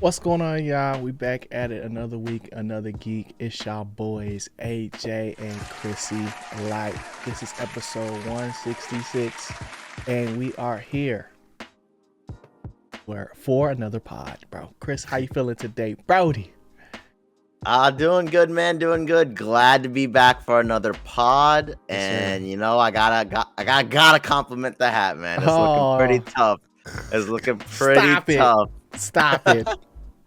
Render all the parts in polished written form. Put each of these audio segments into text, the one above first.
What's going on, y'all? We back at it another week, another geek. It's y'all boys, AJ and ChrisyLite. This is episode 166, and we are here for another pod, bro. Chris, how you feeling today, Brody? Doing good, man. Doing good. Glad to be back for another pod. Yes, And sir. I gotta compliment the hat, man. It's looking pretty Oh, tough. It's looking pretty stop it. tough. Stop it.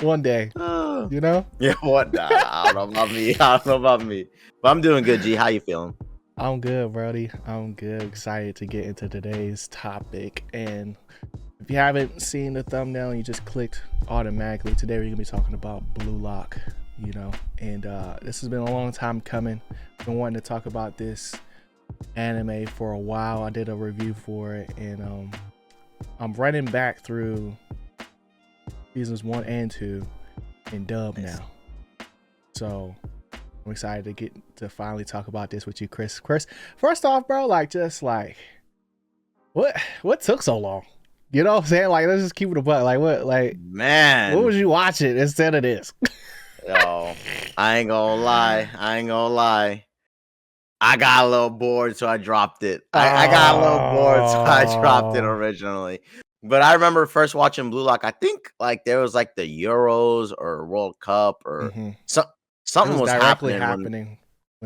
One day, Uh, you know? yeah, what? Nah, I don't know about me. I don't know about me. But I'm doing good, G. How you feeling? I'm good, Brody. I'm good. Excited to get into today's topic. And if you haven't seen the thumbnail and you just clicked automatically, today we're gonna be talking about Blue Lock, and this has been a long time coming. I've been wanting to talk about this anime for a while. I did a review for it, and I'm running back through seasons 1 and 2 in dub Nice. now. So I'm excited to get to finally talk about this with you, Chris. Chris, first off, bro, what took so long? You know what I'm saying? Like, let's just keep it a buck. What Man. was you watching instead of this? Yo, I ain't gonna lie. I got a little bored, so I dropped it. I got a little bored, so I dropped it Oh, originally. But I remember first watching Blue Lock. I think like there was like the Euros or World Cup or hmm so, It something was was directly happening when.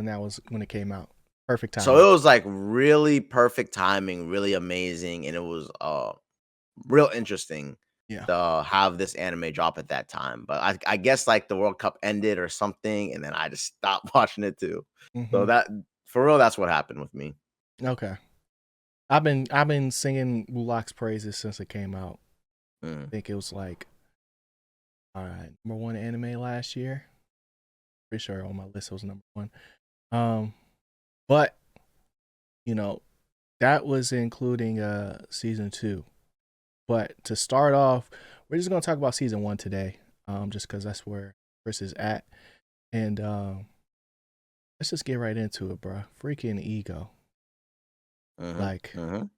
happening when it came out. Perfect So timing. it was like really perfect timing, really amazing, and it was real interesting Yeah. to have this anime drop at that time. But I guess like the World Cup ended or something, and then I just stopped watching it too. So hmm that for real, that's what happened with me. Okay. I've been singing Blue Lock's praises since it came out. I Mm. think it was like number one anime last year. Pretty sure on my list it was number one. But you know that was including season 2. But to start off, we're just gonna talk about season 1 today, just because that's where Chris is at, and let's just get right into it, bro. Freaking ego. Mhm, Like, mhm.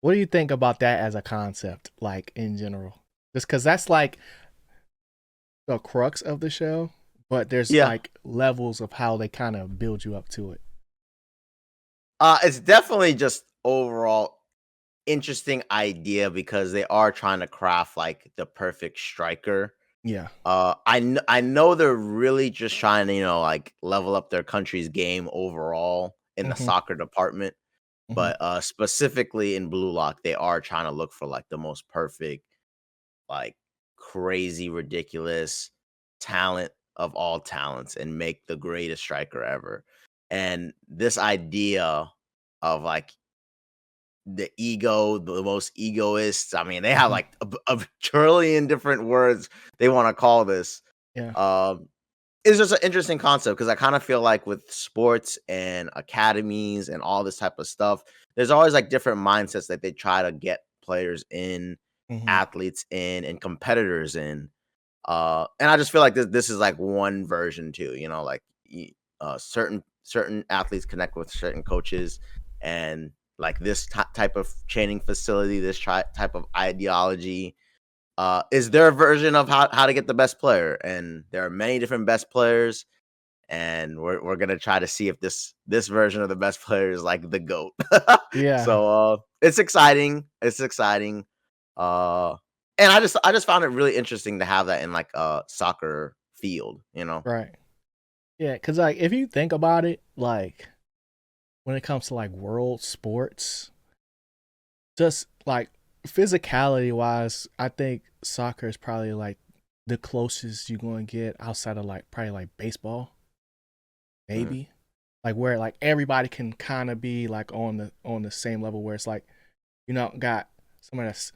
what do you think about that as a concept, like in general? Just because that's like the crux of the show, but there's Yeah. like levels of how they kind of build you up to it. It's definitely just overall interesting idea because they are trying to craft like the perfect striker. Yeah. I know they're really just trying to, like level up their country's game overall in the hmm soccer department, hmm but specifically in Blue Lock, they are trying to look for like the most perfect, like crazy, ridiculous talent of all talents and make the greatest striker ever. And this idea of like the ego, the most egoists. I mean, they have hmm like a trillion different words they want to call this. Yeah. Um, it's just an interesting concept because I kind of feel like with sports and academies and all this type of stuff, there's always like different mindsets that they try to get players in, hmm athletes in, and competitors in. And I just feel like this is like one version too. Like certain athletes connect with certain coaches, and like this type of training facility, this type of ideology is their version of how to get the best player. And there are many different best players, and we're gonna try to see if this version of the best player is like the GOAT. Yeah. So it's exciting. It's exciting. Uh and I just found it really interesting to have that in like a soccer field. Right. Yeah. Cause like if you think about it, like when it comes to like world sports, just like physicality wise, I think soccer is probably like the closest you're going to get outside of like probably like baseball, Mhm. maybe. Like where like everybody can kind of be like on the same level where it's like, got somebody that's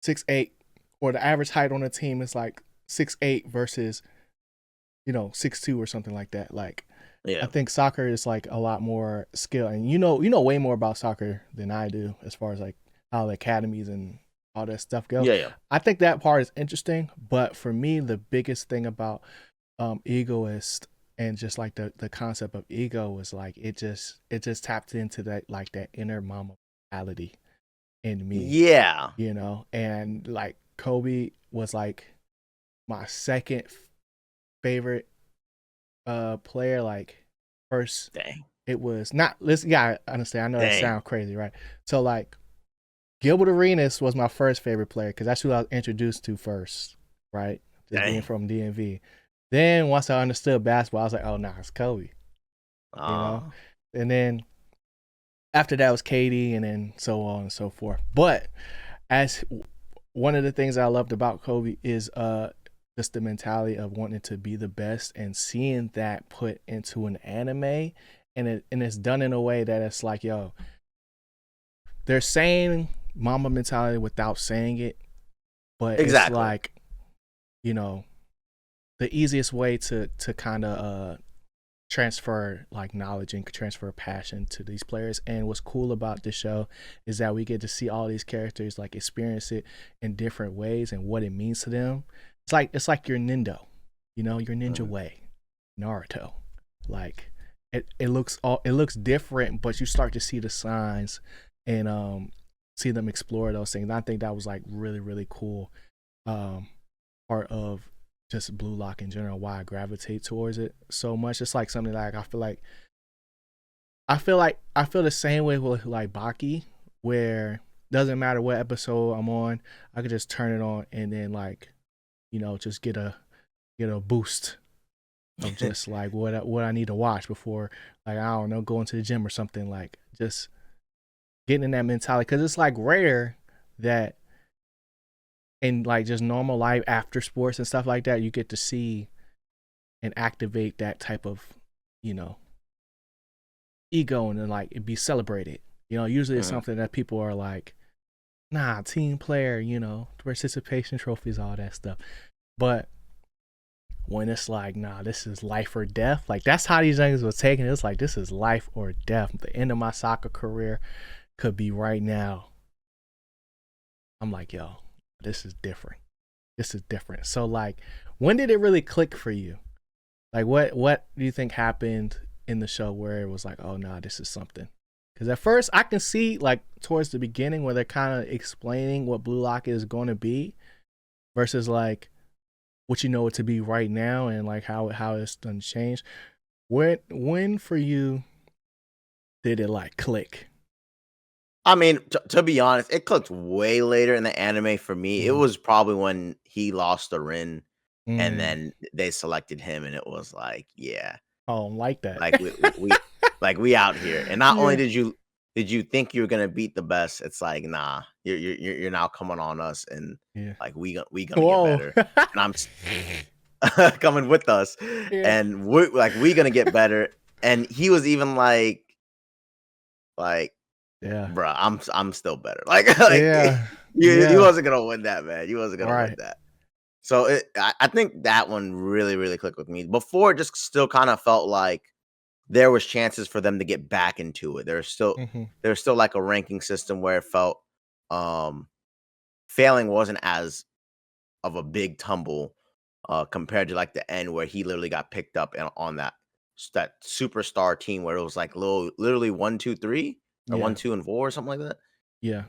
6'8", or the average height on the team is like 6'8" versus 6'2" or something like that. Like I Yeah. think soccer is like a lot more skill, and you know way more about soccer than I do as far as like how the academies and all that stuff goes. Yeah, yeah. I think that part is interesting, but for me, the biggest thing about egoist and just like the concept of ego was like it just tapped into that like that inner mama mentality in me, Yeah. and like Kobe was like my second favorite player. Like first, Dang. it was not. Listen, yeah, I understand. I know that Dang. sounds crazy, right? So like Gilbert Arenas was my first favorite player because that's who I was introduced to first, right? Just being Dang. from DMV. Then once I understood basketball, I was like, oh, nah, it's Kobe, you know? Oh. And then after that was Katie, and then so on and so forth. But as one of the things I loved about Kobe is just the mentality of wanting to be the best and seeing that put into an anime, and it's done in a way that it's like, yo, they're saying Mamba mentality without saying it, but it's Exactly. like, you know, the easiest way to kind of transfer like knowledge and transfer passion to these players. And what's cool about this show is that we get to see all these characters like experience it in different ways and what it means to them. It's like your Nindo, your Ninja Mhm. Way, Naruto. Like it looks different, but you start to see the signs and see them explore those things. And I think that was like really, really cool. Part of just Blue Lock in general, why I gravitate towards it so much. It's like something like I feel the same way with like Baki, where doesn't matter what episode I'm on, I could just turn it on and then like, just get a boost of just like what I need to watch before, like, I don't know, going to the gym or something, like just getting in that mentality, because it's like rare that in like just normal life after sports and stuff like that, you get to see and activate that type of, you know, ego, and then like it be celebrated. Usually it's Mhm. something that people are like, nah, team player, participation trophies, all that stuff. But when it's like, nah, this is life or death, like that's how these things was taking. It's like, this is life or death. The end of my soccer career could be right now. I'm like, yo, this is different. This is different. So like, when did it really click for you? Like, what do you think happened in the show where it was like, oh no, this is something? Because at first I can see like towards the beginning where they're kind of explaining what Blue Lock is going to be, versus like what you know it to be right now, and like how it's done changed. When for you did it like click? I mean, to be honest, it clicked way later in the anime for me. It Mm-hmm. was probably when he lost the Rin, and Mm. then they selected him, and it was like, yeah, Oh, like that. like we out here. And not only Yeah. did you think you were gonna beat the best, it's like, nah, you're now coming on us, and Yeah. like we gonna get Whoa. better, and coming with us, Yeah. and we gonna get better. And he was even like, Yeah. bruh, I'm still better. Like Yeah. you Yeah. wasn't gonna win that, man. You wasn't gonna win Right. that. So I think that one really, really clicked with me. Before, it just still kind of felt like there was chances for them to get back into it. Mm-hmm. There's still like a ranking system where it felt um failing wasn't as of a big tumble compared to like the end where he literally got picked up and on that superstar team where it was like literally 1, 2, 3 or Yeah. 1, 2, and 4 or something like that. Yeah.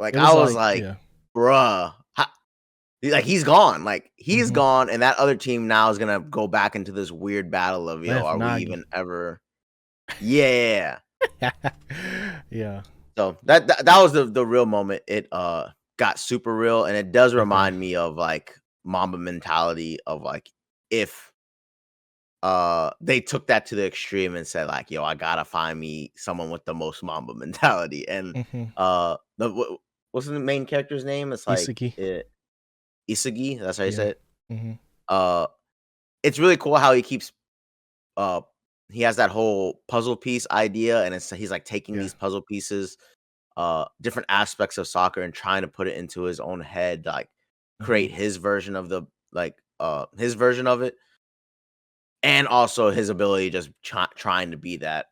Like, It I was was like, like, yeah. "Bruh, like, he's gone, like, he's Mm-hmm. gone, and that other team now is gonna go back into this weird battle of, yo, Left are we Nagi. even ever." Yeah. Yeah. So, that was the real moment. It, got super real, and it does Okay. remind me of, like, Mamba mentality of, like, if, they took that to the extreme and said, like, "Yo, I gotta find me someone with the most Mamba mentality," and, Mm-hmm. what's the main character's name? It's like, Isagi. Isagi, that's how you Yeah. say it? Mm-hmm. Uh, it's really cool how he keeps uh he has that whole puzzle piece idea, and he's like taking Yeah. these puzzle pieces, different aspects of soccer, and trying to put it into his own head, like Mm-hmm. create his version of his version of it, and also his ability just trying to be that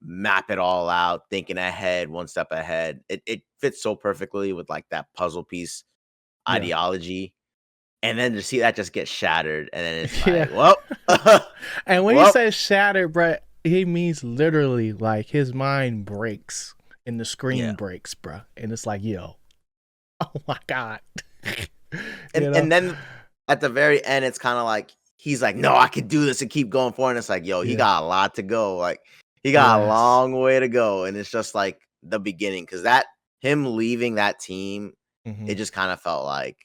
map it all out, thinking ahead, one step ahead. It fits so perfectly with like that puzzle piece Yeah. ideology. And then to see that just get shattered, and then it's Yeah. like, well, And when he well, says shattered, bruh, he means literally like his mind breaks and the screen yeah. breaks, bruh. And it's like, yo, oh my God. And you know? and then at the very end, it's kind of like he's like, no, I can do this and keep going forward. And it's like, yo, he Yeah. got a lot to go. Like he got a Yes. long way to go. And it's just like the beginning because that him leaving that team, Hmm. it just kind of felt like,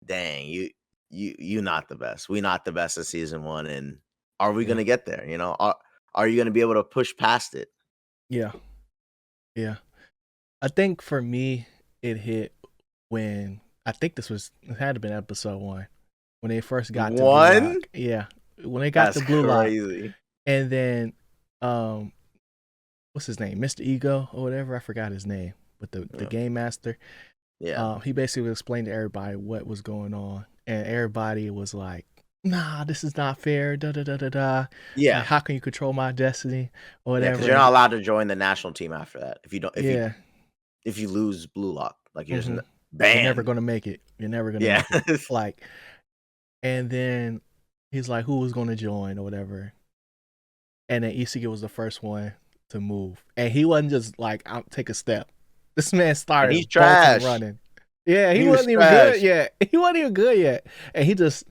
dang, you not the best. We not the best of season one. And are we Yeah. gonna get there? Are you gonna be able to push past it? Yeah. Yeah. I think for me, it hit when I think it had to been episode 1 when they first got to Blue One? Lock. Yeah, when they got That's to Blue Lock, crazy. and then um, what's his name, Mr. Ego or whatever, I forgot his name, but the Yeah. game master. Yeah. He basically explained to everybody what was going on, and everybody was like, "Nah, this is not fair." Da da da da da. Like, Yeah. how can you control my destiny or Yeah, because whatever? you're And not allowed to join the national team after that. If you don't, yeah, if you lose Blue Lock, like you're just hmm you're never banned. gonna make it. You're never gonna Yeah. make it. Like, and then he's like, "Who was gonna join or whatever?" And then Isigi was the first one to move, and he wasn't just like, "I'll take a step." This man And he's started bolting and trash. running. Yeah, he He was wasn't even good trash. yet. He wasn't even good yet, and he just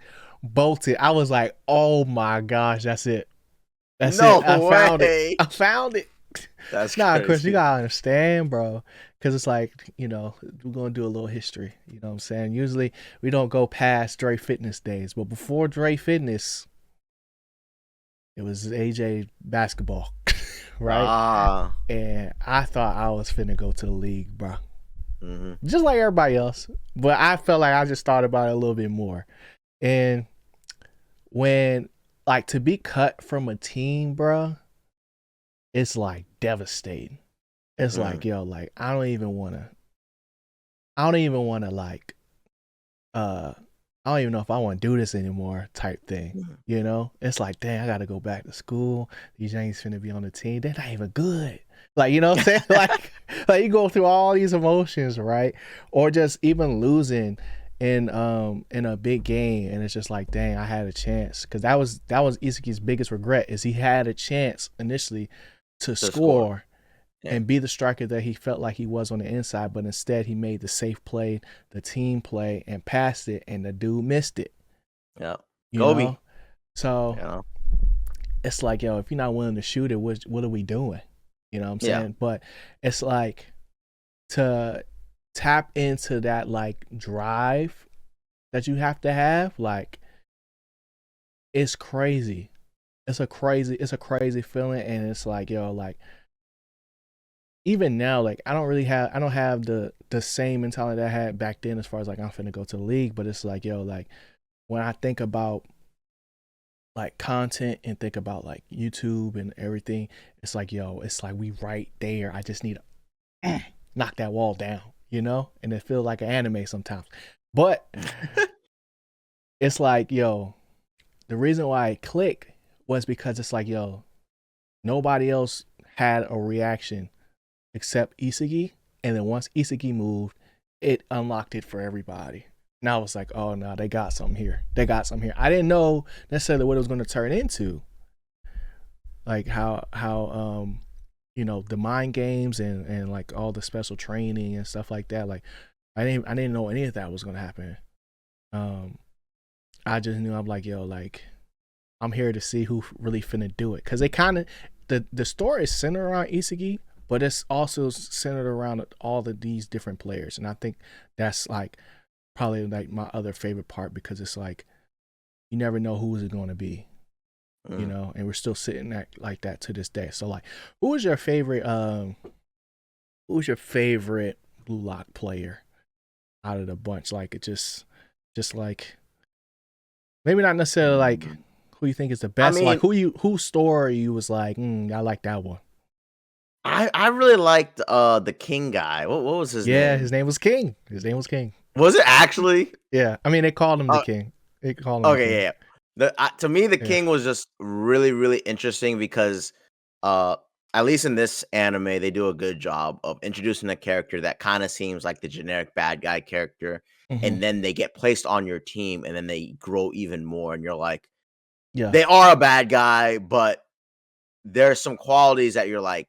bolted. I was like, "Oh my gosh, that's it. That's it. No I found it. way. I found it." That's Nah, Chris, you crazy. gotta understand, bro. Because it's like, we're gonna do a little history. You know what I'm saying? Usually we don't go past Dre Fitness days, but before Dre Fitness, it was AJ basketball, right? Ah. And I thought I was finna go to the league, bro. Hmm. Just like everybody else. But I felt like I just thought about it a little bit more. And when, like, to be cut from a team, bro, it's like devastating. It's like, yo, like, I don't even wanna like I don't even know if I want to do this anymore type thing. You know? It's like, dang, I gotta go back to school. These Yankees finna be on the team. They're not even good. Like, you know what I'm saying? like you go through all these emotions, right? Or just even losing in a big game, and it's just like, dang, I had a chance. Cause that was Isaki's biggest regret is he had a chance initially to To score. score Yeah. and be the striker that he felt like he was on the inside, but instead he made the safe play, the team play, and passed it, and the dude missed it. Yeah. You Kobe. know, so Yeah. it's like, yo, if you're not willing to shoot it, what are we doing? You know what I'm Yeah. saying? But it's like to tap into that like drive that you have to have, like it's crazy. It's a crazy feeling, and it's like, yo, like even now, like I don't have the same mentality that I had back then as far as like I'm finna go to the league, but it's like, yo, like when I think about like content and think about like YouTube and everything, it's like, yo, it's like we right there. I just need to knock that wall down, you know? And it feels like an anime sometimes. But it's like, yo, the reason why it clicked was because it's like, yo, nobody else had a reaction except Isagi. And then once Isagi moved, it unlocked it for everybody. And I was like, oh no, they got something here. They got something here. I didn't know necessarily what it was going to turn into. Like how the mind games and like all the special training and stuff like that. Like I didn't know any of that was going to happen. I just knew, I'm like, yo, like I'm here to see who really finna do it. Cause they kind of the story is centered around Isagi, but it's also centered around all of these different players. And I think that's like probably like my other favorite part, because it's like you never know who is it going to be, you know, and we're still sitting at like that to this day. So like, who's your favorite Blue Lock player out of the bunch? Like it just like maybe not necessarily like who you think is the best, I like mean, whose story you was like, I like that one. I really liked the King guy. What was his Yeah, his name? name was King. His name was King. Was it actually? Yeah, I mean they called him the King. They called him the Okay, King. yeah. To me, the Yeah, King was just really, really interesting because, uh, at least in this anime, they do a good job of introducing a character that kind of seems like the generic bad guy character, mm-hmm. and then they get placed on your team, and then they grow even more, and you're like, Yeah, they are a bad guy, but there's some qualities that you're like,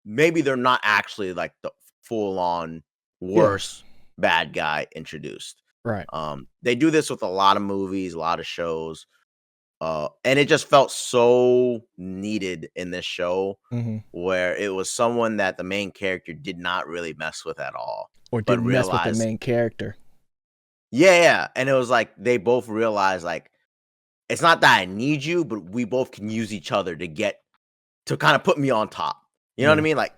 maybe they're not actually like the full on yeah, worst bad guy introduced. Right. They do this with a lot of movies, a lot of shows. And it just felt so needed in this show Hmm. where it was someone that the main character did not really mess with at all, Or but didn't mess with the realized, main character. yeah, yeah. And it was like they both realized, like, it's not that I need you, but we both can use each other to kind of put me on top. You know what I Yeah. mean? Like,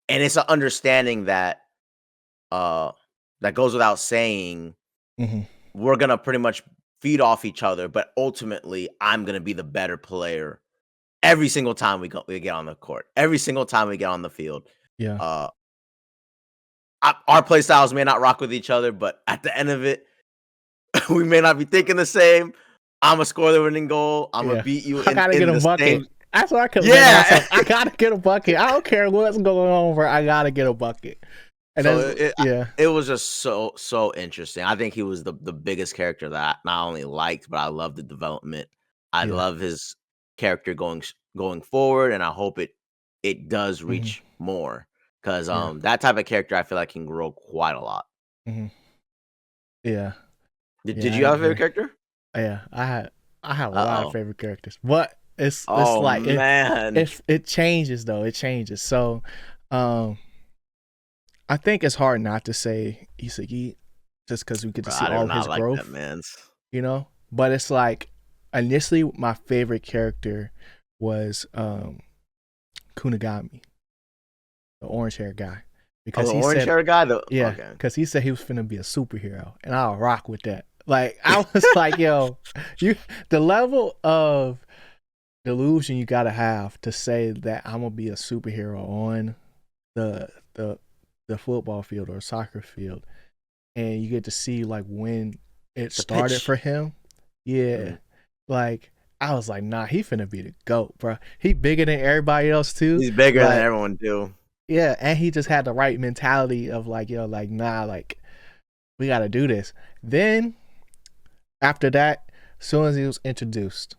and it's an understanding uh that goes without saying. Hmm. We're gonna pretty much feed off each other, but ultimately I'm gonna be the better player every single time we get on the court, every single time we get on the field. Yeah. Uh, our play styles may not rock with each other, but at the end of it, we may not be thinking the same. I'm gonna score the winning goal. I'm gonna Yeah. beat you I gotta get in a the bucket. same. That's what I kept saying to Yeah. myself. I gotta get a bucket. I don't care what's going on, bro. I gotta get a bucket. And So that's yeah. it was just so interesting. I think he was the biggest character that I not only liked, but I love the development. I Yeah. love his character going forward, and I hope it does Hmm. reach more because Yeah. that type of character I feel like can grow quite a lot. Hmm. Yeah. Did Yeah, I you have a favorite agree. character? Yeah. I had a lot of Uh-oh. favorite characters. But it's Oh like man. it changes though. It changes. So um I think it's hard not to say Isagi just because we get to Bro, see I do all of not his like that growth, man's. you know? But it's like initially my favorite character was Kunigami, the orange hair guy. Oh, Because the he orange said hair guy? The yeah, okay. because he said he was finna be a superhero. And I'll rock with that. Like I was like, yo, you the level of delusion you gotta have to say that I'm gonna be a superhero on the the the football field or soccer field, and you get to see like when it The started pitch. for him. Yeah, Mhm. like I was like, nah, he finna be the GOAT, bro. He bigger than everybody else too. He's bigger than Like, everyone too. yeah, and he just had the right mentality of like, yo, like, nah, like we gotta do this. Then after that, as soon as he was introduced,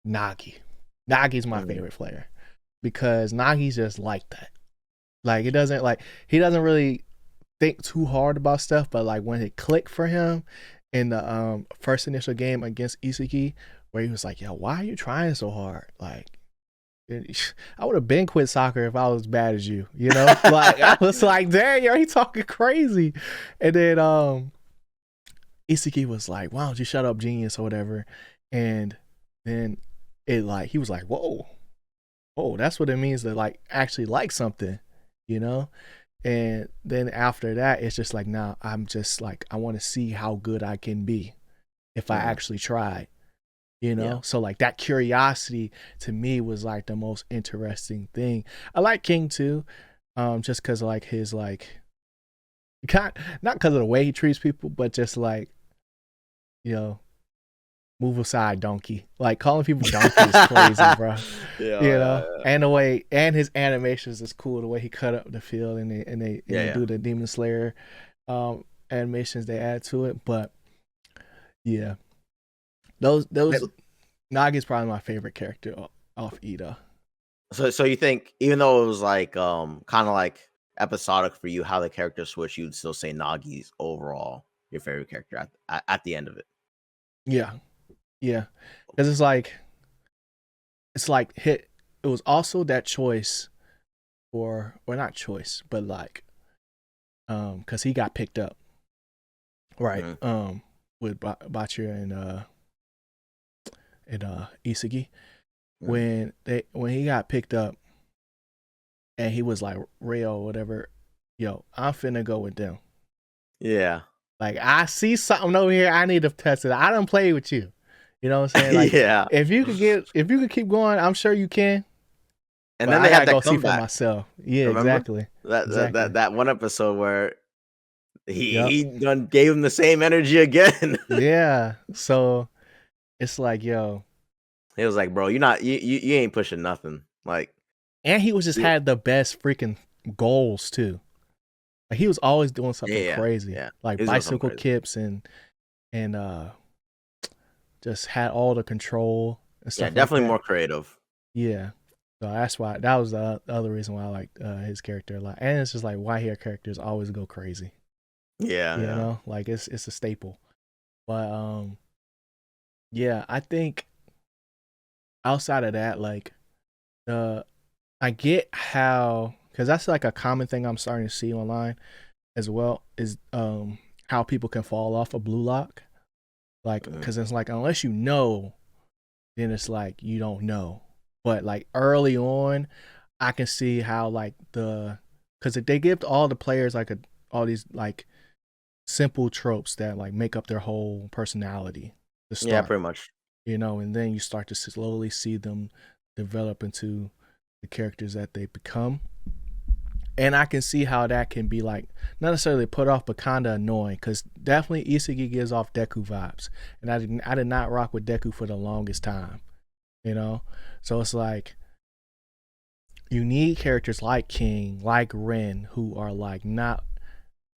Nagi. Nagi's my Mhm. favorite player because Nagi's just like that. Like it doesn't like he doesn't really think too hard about stuff, but like when it clicked for him in the first initial game against Isaki, where he was like, "Yo, why are you trying so hard?" Like, I would have been quit soccer if I was as bad as you, you know? Like I was like, "Dang, yo, he talking crazy," and then Isaki was like, "Why don't you shut up, genius or whatever?" And then it like he was like, "Whoa, whoa, that's what it means to like actually like something," you know? And then after that, it's just like, now I'm just like, I want to see how good I can be if I Mhm. actually try, you Yeah. know? So, like, that curiosity to me was like the most interesting thing. I like King too, just because, like, his, like, not because of the way he treats people, but just like, you know, move aside, donkey. Like, calling people donkey is crazy, bro. Yeah, You yeah, know, yeah. and the way, and his animations is cool. The way he cut up the field and Yeah, they yeah. do the Demon Slayer animations they add to it. But yeah, those Wait, Nagi's probably my favorite character off Ida. so you think even though it was like kind of like episodic for you how the character switched, you'd still say Nagi's overall your favorite character at the end of it. Yeah, yeah, because it's like hit. It was also that choice or not choice, but like because he got picked up right Hmm. with Bachir and Isagi Hmm. when he got picked up and he was like Rio or whatever, yo, I'm finna go with them. Yeah. Like I see something over here, I need to test it. I don't play with you. You know what I'm saying? Like Yeah. if you could keep going, I'm sure you can. And But then I they had gotta go that see for comeback. myself. Yeah, Remember exactly. that Exactly. that one episode where Yep. he done gave him the same energy again. Yeah. So it's like, yo. He was like, bro, you ain't pushing nothing. Like, And he was just yeah, had the best freaking goals too. Like he was always doing something yeah, crazy. yeah. He Like was doing something bicycle crazy. kips and just had all the control and Yeah, stuff like definitely that. more creative. Yeah. So that's why that was the other reason why I liked his character a lot. And it's just like why hair characters always go crazy. Yeah, You yeah. know, like it's a staple. But yeah, I think outside of that, like the I get how, because that's like a common thing I'm starting to see online as well, is how people can fall off a blue lock. Like, Mhm. because it's like unless you know, then it's like you don't know. But like early on, I can see how like because they give all the players like all these like simple tropes that like make up their whole personality to Yeah, start, pretty much. you know, and then you start to slowly see them develop into the characters that they become. And I can see how that can be like not necessarily put off, but kind of annoying. Because definitely Isagi gives off Deku vibes, and I did not rock with Deku for the longest time, you know. So it's like you need characters like King, like Ren, who are like not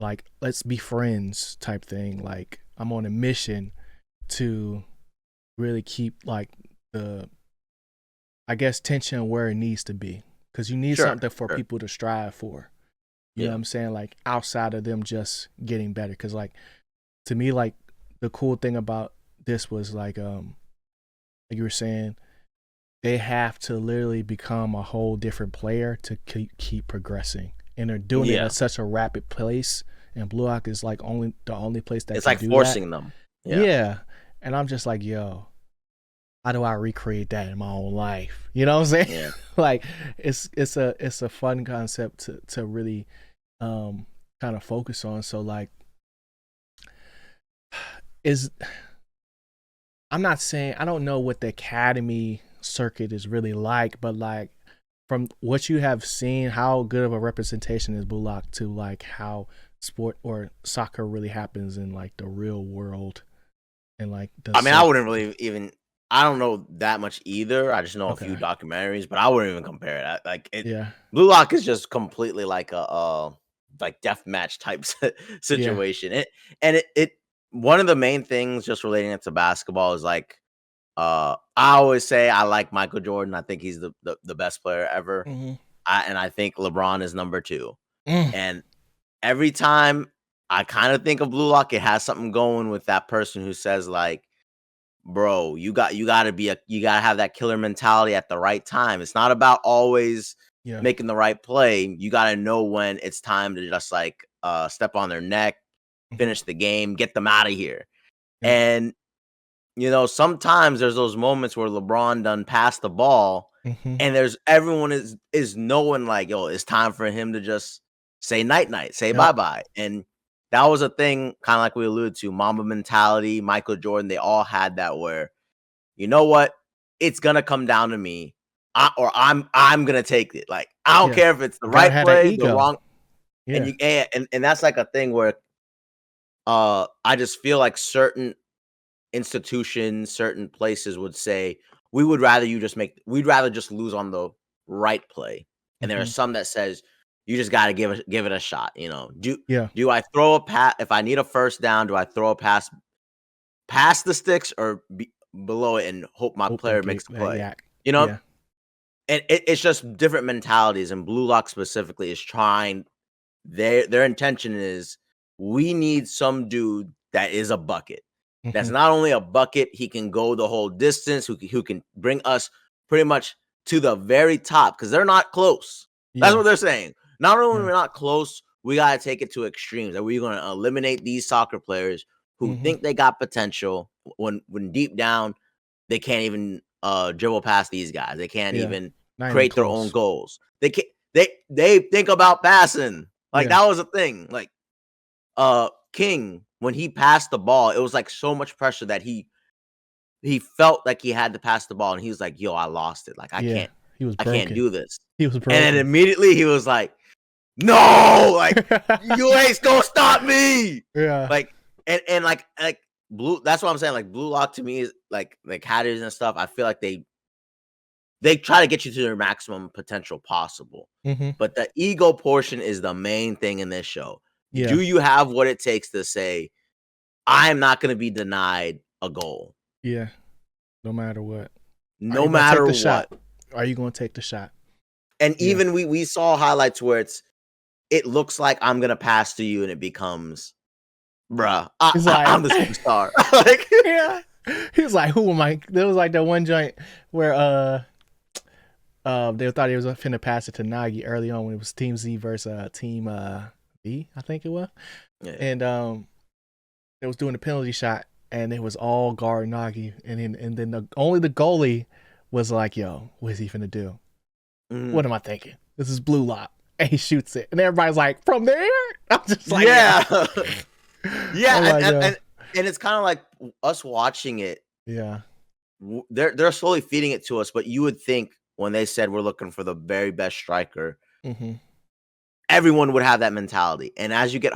like let's be friends type thing. Like I'm on a mission to really keep like the I guess tension where it needs to be, because you need Sure, something for sure. people to strive for. You know what Yeah. I'm saying? Like outside of them just getting better. Cause like to me, like the cool thing about this was like you were saying, they have to literally become a whole different player to keep progressing. And they're doing it Yeah. at such a rapid pace. And Blue Lock is like the only place that It's can like do that. forcing them. Yeah. Yeah. And I'm just like, yo, how do I recreate that in my own life? You know what I'm saying? Yeah. Like it's a fun concept to really um kind of focus on. So like is I'm not saying I don't know what the academy circuit is really like, but like from what you have seen, how good of a representation is Bullock to like how sport or soccer really happens in like the real world and like the I mean, I circuit? wouldn't really even. I don't know that much either. I just know a few Okay. documentaries, but I wouldn't even compare it. Like it, Yeah. Blue Lock is just completely like a like death match type Yeah. situation. And it one of the main things just relating it to basketball is like I always say I like Michael Jordan. I think he's the best player ever. Mm-hmm. And I think LeBron is number two. Mm. And every time I kind of think of Blue Lock, it has something going with that person who says like, bro, you gotta have that killer mentality at the right time. It's not about always Yeah. making the right play. You gotta know when it's time to just like step on their neck, Mm-hmm. finish the game, get them out of here. Yep. And sometimes there's those moments where LeBron done passed the ball, Mm-hmm. and there's everyone is knowing like, yo, it's time for him to just say night night, say bye Yep. bye. And that was a thing, kind of like we alluded to, Mamba mentality, Michael Jordan. They all had that where, you know what, it's gonna come down to me, or I'm gonna take it. Like I don't Yeah. care if it's the Gotta right have that play, the ego. wrong, Yeah. and that's like a thing where I just feel like certain institutions, certain places would say, we'd rather just lose on the right play. And there are Mm-hmm. some that says you just got to give it a shot. Yeah. Do I throw a pass if I need a first down? Do I throw a pass past the sticks or below it and hope my Hope they player get makes the that play? yak. You know, Yeah. and it's just different mentalities. And Blue Lock specifically is trying. Their intention is we need some dude that is a bucket. That's Mm-hmm. not only a bucket, he can go the whole distance, who can bring us pretty much to the very top because they're not close. That's Yeah. what they're saying. Not only Yeah. we're not close, we gotta take it to extremes. Are we gonna eliminate these soccer players who Mm-hmm. think they got potential when deep down they can't even dribble past these guys. They can't Yeah. even Not even create their own close. goals. They can't they think about passing. Like Yeah. that was a thing. Like King, when he passed the ball, it was like so much pressure that he felt like he had to pass the ball and he was like, yo, I lost it. Like Yeah. He was I can't broken. do this. He was And then broken. immediately he was like, no, like you ain't gonna stop me. Yeah. Like and like blue, that's what I'm saying. Like Blue Lock to me is like Hatters and stuff. I feel like they try to get you to their maximum potential possible. Mm-hmm. But the ego portion is the main thing in this show. Yeah. Do you have what it takes to say, I am not going to be denied a goal, Yeah. No matter what. Are no you gonna take matter the what? shot? Are you gonna take the shot? And Yeah. even we saw highlights where it looks like I'm going to pass to you and it becomes bruh, He's I'm like, the superstar. Like, yeah. He was like, who am I? There was like that one joint where they thought he was finna pass it to Nagi early on when it was Team Z versus Team B, I think it was. yeah. And it was doing the penalty shot, and it was all guard Nagi, and then only the goalie was like, "Yo, what is he finna do? Mhm. What am I thinking? This is blue lock." And he shoots it, and everybody's like, "From there?" I'm just like, Yeah. I'm Yeah, like, yo, and it's kind of like us watching it. yeah, They're slowly feeding it to us, but you would think when they said we're looking for the very best striker, mm-hmm. everyone would have that mentality. And as you get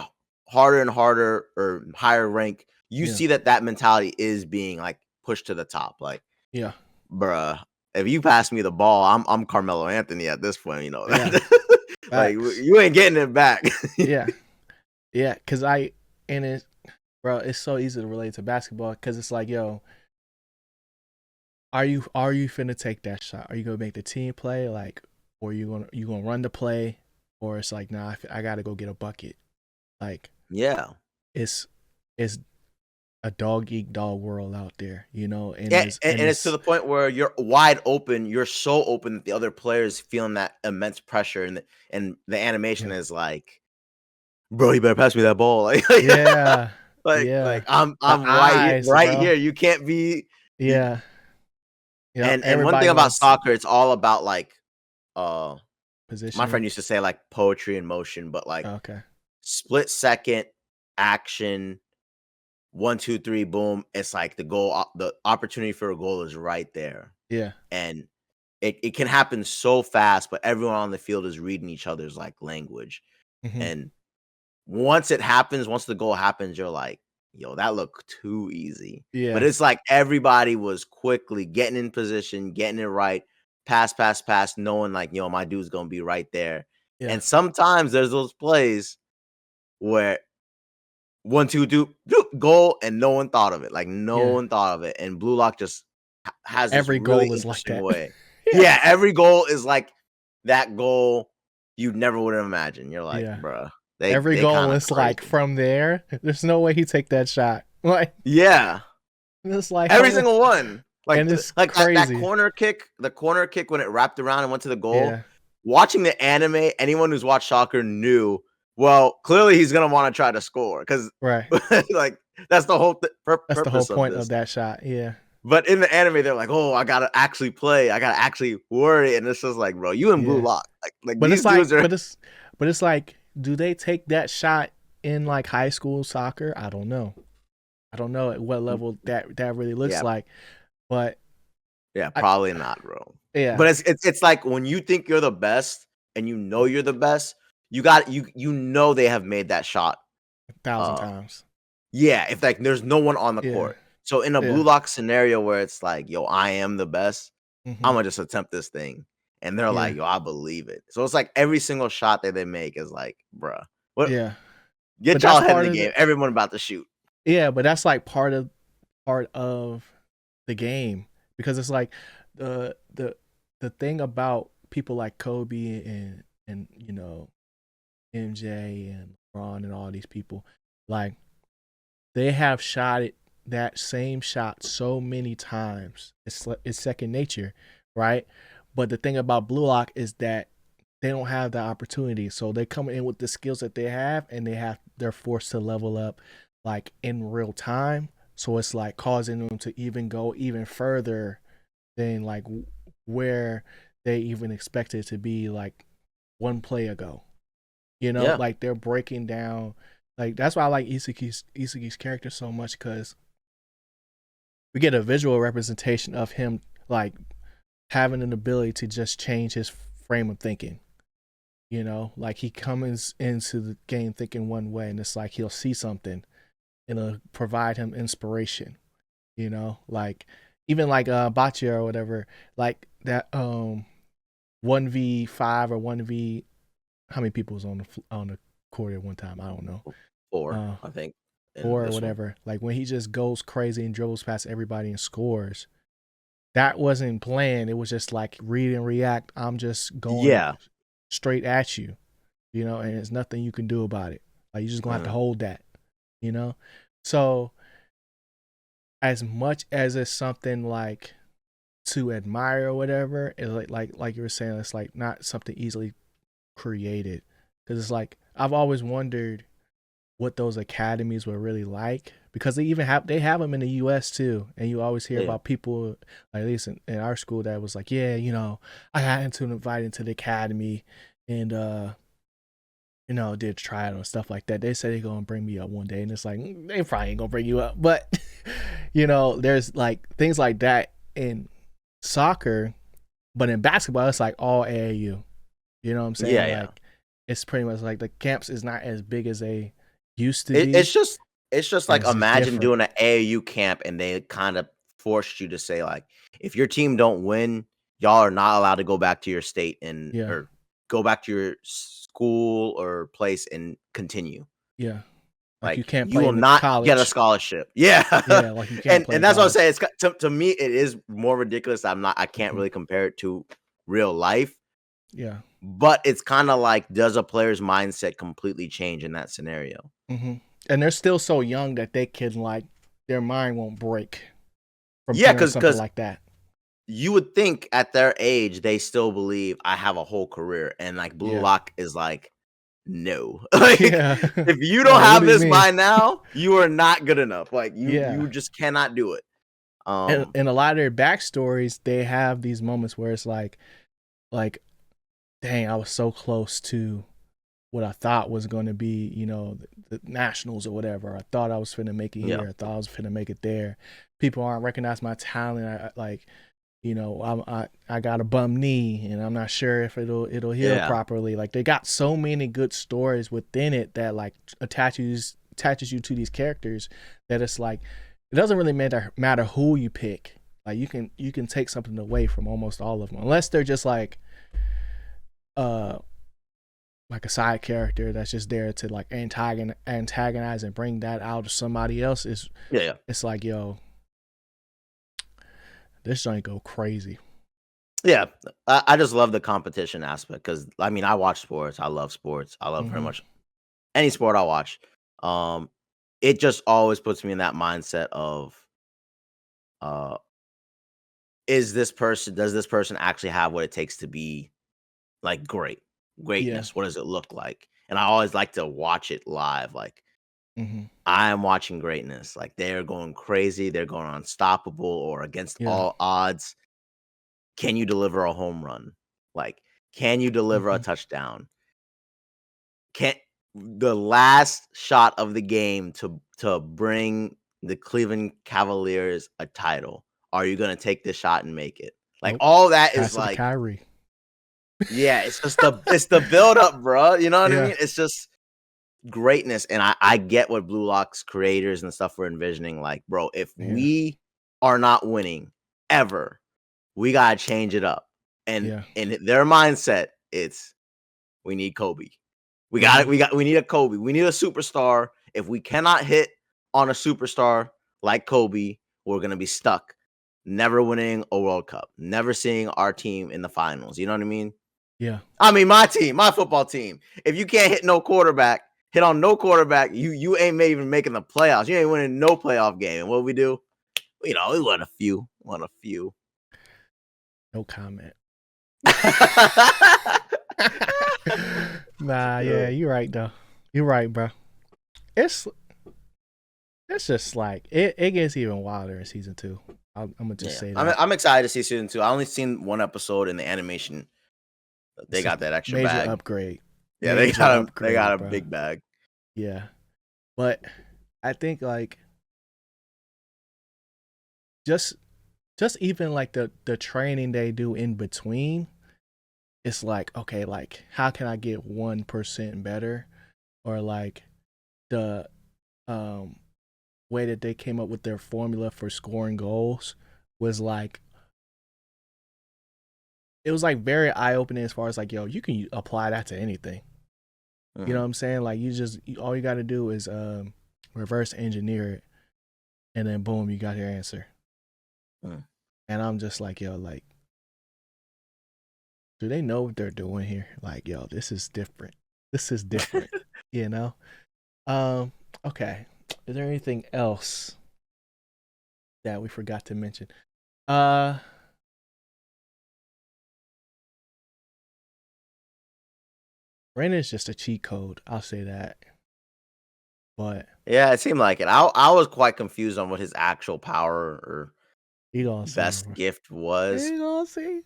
harder and harder or higher rank, you Yeah, see that mentality is being like pushed to the top. Like, yeah, bruh, if you pass me the ball, I'm Carmelo Anthony at this point. You know yeah, that. Like facts, you ain't getting it back. yeah, yeah, because and it, bro, it's so easy to relate to basketball because it's like, yo, are you finna take that shot? Are you gonna make the team play, like, or you gonna run the play, or it's like, nah, I gotta go get a bucket. Like, Yeah. it's it's a dog eat dog world out there, and Yeah, it's and it's to the point where you're wide open. You're so open that the other players feeling that immense pressure, and the animation yeah, is like, bro, you better pass me that ball. yeah, Like yeah, the I'm eyes, right bro, here. You can't be. You, yeah, yeah. and one thing Everybody about wants soccer, it's all about like, uh, my positioning. friend used to say like poetry in motion, but like Okay, split second action, 1, 2, 3, boom. It's like the goal, the opportunity for a goal is right there, yeah, and it can happen so fast, but everyone on the field is reading each other's like language. hmm, And once it happens, once the goal happens, you're like, yo, that looked too easy. But yeah, it's like everybody was quickly getting in position, getting it right, pass, pass, pass, knowing like, yo, my dude's gonna be right there. yeah, And sometimes there's those plays where 1, 2, doop, goal, and no one thought of it. Like no yeah. one thought of it. And Blue Lock just has this Every really goal is like interesting that. way. Yeah, Yeah, every goal is like that goal you never would have imagined. You're like, yeah. bruh, Every they goal kind of is like crazy. from there. There's no way he take that shot. Like, Yeah, it's like, every hold on. single one. Like And it's that crazy. corner kick, the corner kick when it wrapped around and went to the goal. Yeah. Watching the anime, anyone who's watched soccer knew. Well, clearly he's gonna want to try to score because, Right. like, that's the whole That's the whole purpose of point of this. that shot. Yeah. But in the anime, they're like, "Oh, I gotta actually play. I gotta actually worry." And it's just like, bro, you in blue Yeah. lock. Like But these it's like, dudes are. but it's like, do they take that shot in like high school soccer? I don't know. I don't know at what level that really looks Yeah, like. But yeah, I, probably not, bro. yeah, But it's like when you think you're the best and you know you're the best, you know they have made that shot. 1,000 times. Yeah, if like there's no one on the Yeah. court. So in a blue Yeah. lock scenario where it's like, yo, I am the best, Hmm. I'm gonna just attempt this thing. And they're Yeah. like, yo, I believe it. So it's like every single shot that they make is like, bruh, what Yeah. But get y'all that's ahead of part the of game. the, Everyone about to shoot. yeah, but that's like part of the game because it's like the the the thing about people like Kobe and MJ and LeBron and all these people, like they have shot it that same shot so many times. It's second nature, right? But the thing about Blue Lock is that they don't have the opportunity, so they come in with the skills that they have, and they're forced to level up like in real time. So it's like causing them to even go even further than like where they even expected to be like one play ago. Yeah. Like they're breaking down. Like that's why I like Isagi's character so much because we get a visual representation of him like having an ability to just change his frame of thinking. Like he comes into the game thinking one way, and it's like he'll see something and it'll provide him inspiration. Like even like Baccia or whatever, like that 1v5 or 1v, how many people was on the court at one time? I don't know. 4, Uh, I think, in or this one. whatever. Like when he just goes crazy and dribbles past everybody and scores. That wasn't planned. It was just like read and react. I'm just going Yeah. straight at you, and there's nothing you can do about it. Like you're just gonna have to Mm. hold that. you know? So as much as it's something like to admire or whatever, it's like you were saying, it's like not something easily created. Because it's like I've always wondered what those academies were really like, because they have them in the US too, and you always hear Yeah. about people, like at least in our school, that was like, yeah, I got into invited into the academy, and did trial and stuff like that. They said they're gonna bring me up one day, and it's like, they probably ain't gonna bring you up, but there's like things like that in soccer, but in basketball it's like all AAU. You know what I'm Yeah, saying? yeah. Like it's pretty much like the camps is not as big as they used to It, be, it's just it's just and like it's just imagine different. doing an AAU camp and they kind of forced you to say like, if your team don't win, y'all are not allowed to go back to your state and Yeah, or go back to your school or place and continue. yeah. Like you Like can't you play will in the not get a college. scholarship. Yeah, Yeah, like you can't play and in that's what I'm saying. college. To me, it is more ridiculous. I can't Hmm. really compare it to real life, Yeah. but it's kind of like, does a player's mindset completely change in that scenario? Hmm. And they're still so young that they can, like, their mind won't break from Yeah, hearing because something like that. you would think at their age they still believe I have a whole career, and like Blue Yeah. Lock is like, no, like Yeah. if you don't Like, what have do you this mean? by now, you are not good enough. Like Yeah. you just cannot do it. And Um, in a lot of their backstories, they have these moments where it's like, dang, I was so close to what I thought was going to be, the nationals or whatever. I thought I was finna make it yeah, here. I thought I was finna make it there. People aren't recognize my talent. I got a bum knee, and I'm not sure if it'll heal yeah, properly. Like, they got so many good stories within it that like attaches you to these characters, that it's like it doesn't really matter who you pick. Like, you can take something away from almost all of them, unless they're just uh like a side character that's just there to like antagonize and bring that out of somebody else. yeah, yeah. It's like, yo, this joint go crazy. Yeah, I just love the competition aspect because I mean I watch sports. I love sports. I love pretty Hmm. much any sport I watch. Um, it just always puts me in that mindset of uh, does this person actually have what it takes to be like Yeah. greatness? What does it look like? And I always like to watch it live. Like Hmm. I am watching greatness. Like they're going crazy. They're going unstoppable or against Yeah. all odds. Can you deliver a home run? Like, can you deliver a Hmm. touchdown? Can the last shot of the game to bring the Cleveland Cavaliers a title? Are you gonna take this shot and make it? Like Nope. all that is Pass it to like, Kyrie. yeah, it's the build up, bro. You know what I Yeah. mean? It's just greatness, and I get what Blue Lock's creators and stuff were envisioning. Like, bro, if Yeah. we are not winning ever, we gotta change it up. And Yeah. in their mindset, it's we need Kobe. Hmm. We need a Kobe. We need a superstar. If we cannot hit on a superstar like Kobe, we're gonna be stuck. Never winning a World Cup, never seeing our team in the finals. You know what I mean? Yeah. I mean, my team, my football team. If you can't hit on no quarterback, you ain't even making the playoffs. You ain't winning no playoff game. And what we do? We won a few. No comment. Nah, yeah, you're right though. You're right, bro. It's it's just like it gets even wilder in season two. I'm gonna just Yeah, say that. I'm excited to see season 2. I only seen one episode in the animation. They It's a got that extra major bag. upgrade. Yeah, Major they got upgrade, a bro. big bag. Yeah. But I think like just just even like the training they do in between, it's like, okay, like how can I get 1% better? Or like the um way that they came up with their formula for scoring goals was like, it was like very eye opening, as far as like, yo, you can apply that to anything. You know Mhm, what I'm saying? Like, all you got to do is reverse engineer it, and then boom, you got your answer. mhm. And I'm just like, yo, like, do they know what they're doing here? Like, yo, this is different. This is different. You know? Um, okay. Is there anything else that we forgot to mention? Uh, Rain is just a cheat code. I'll say that. But Yeah, it seemed like it. I was quite confused on what his actual power or you gonna see. best gift was. You gonna see.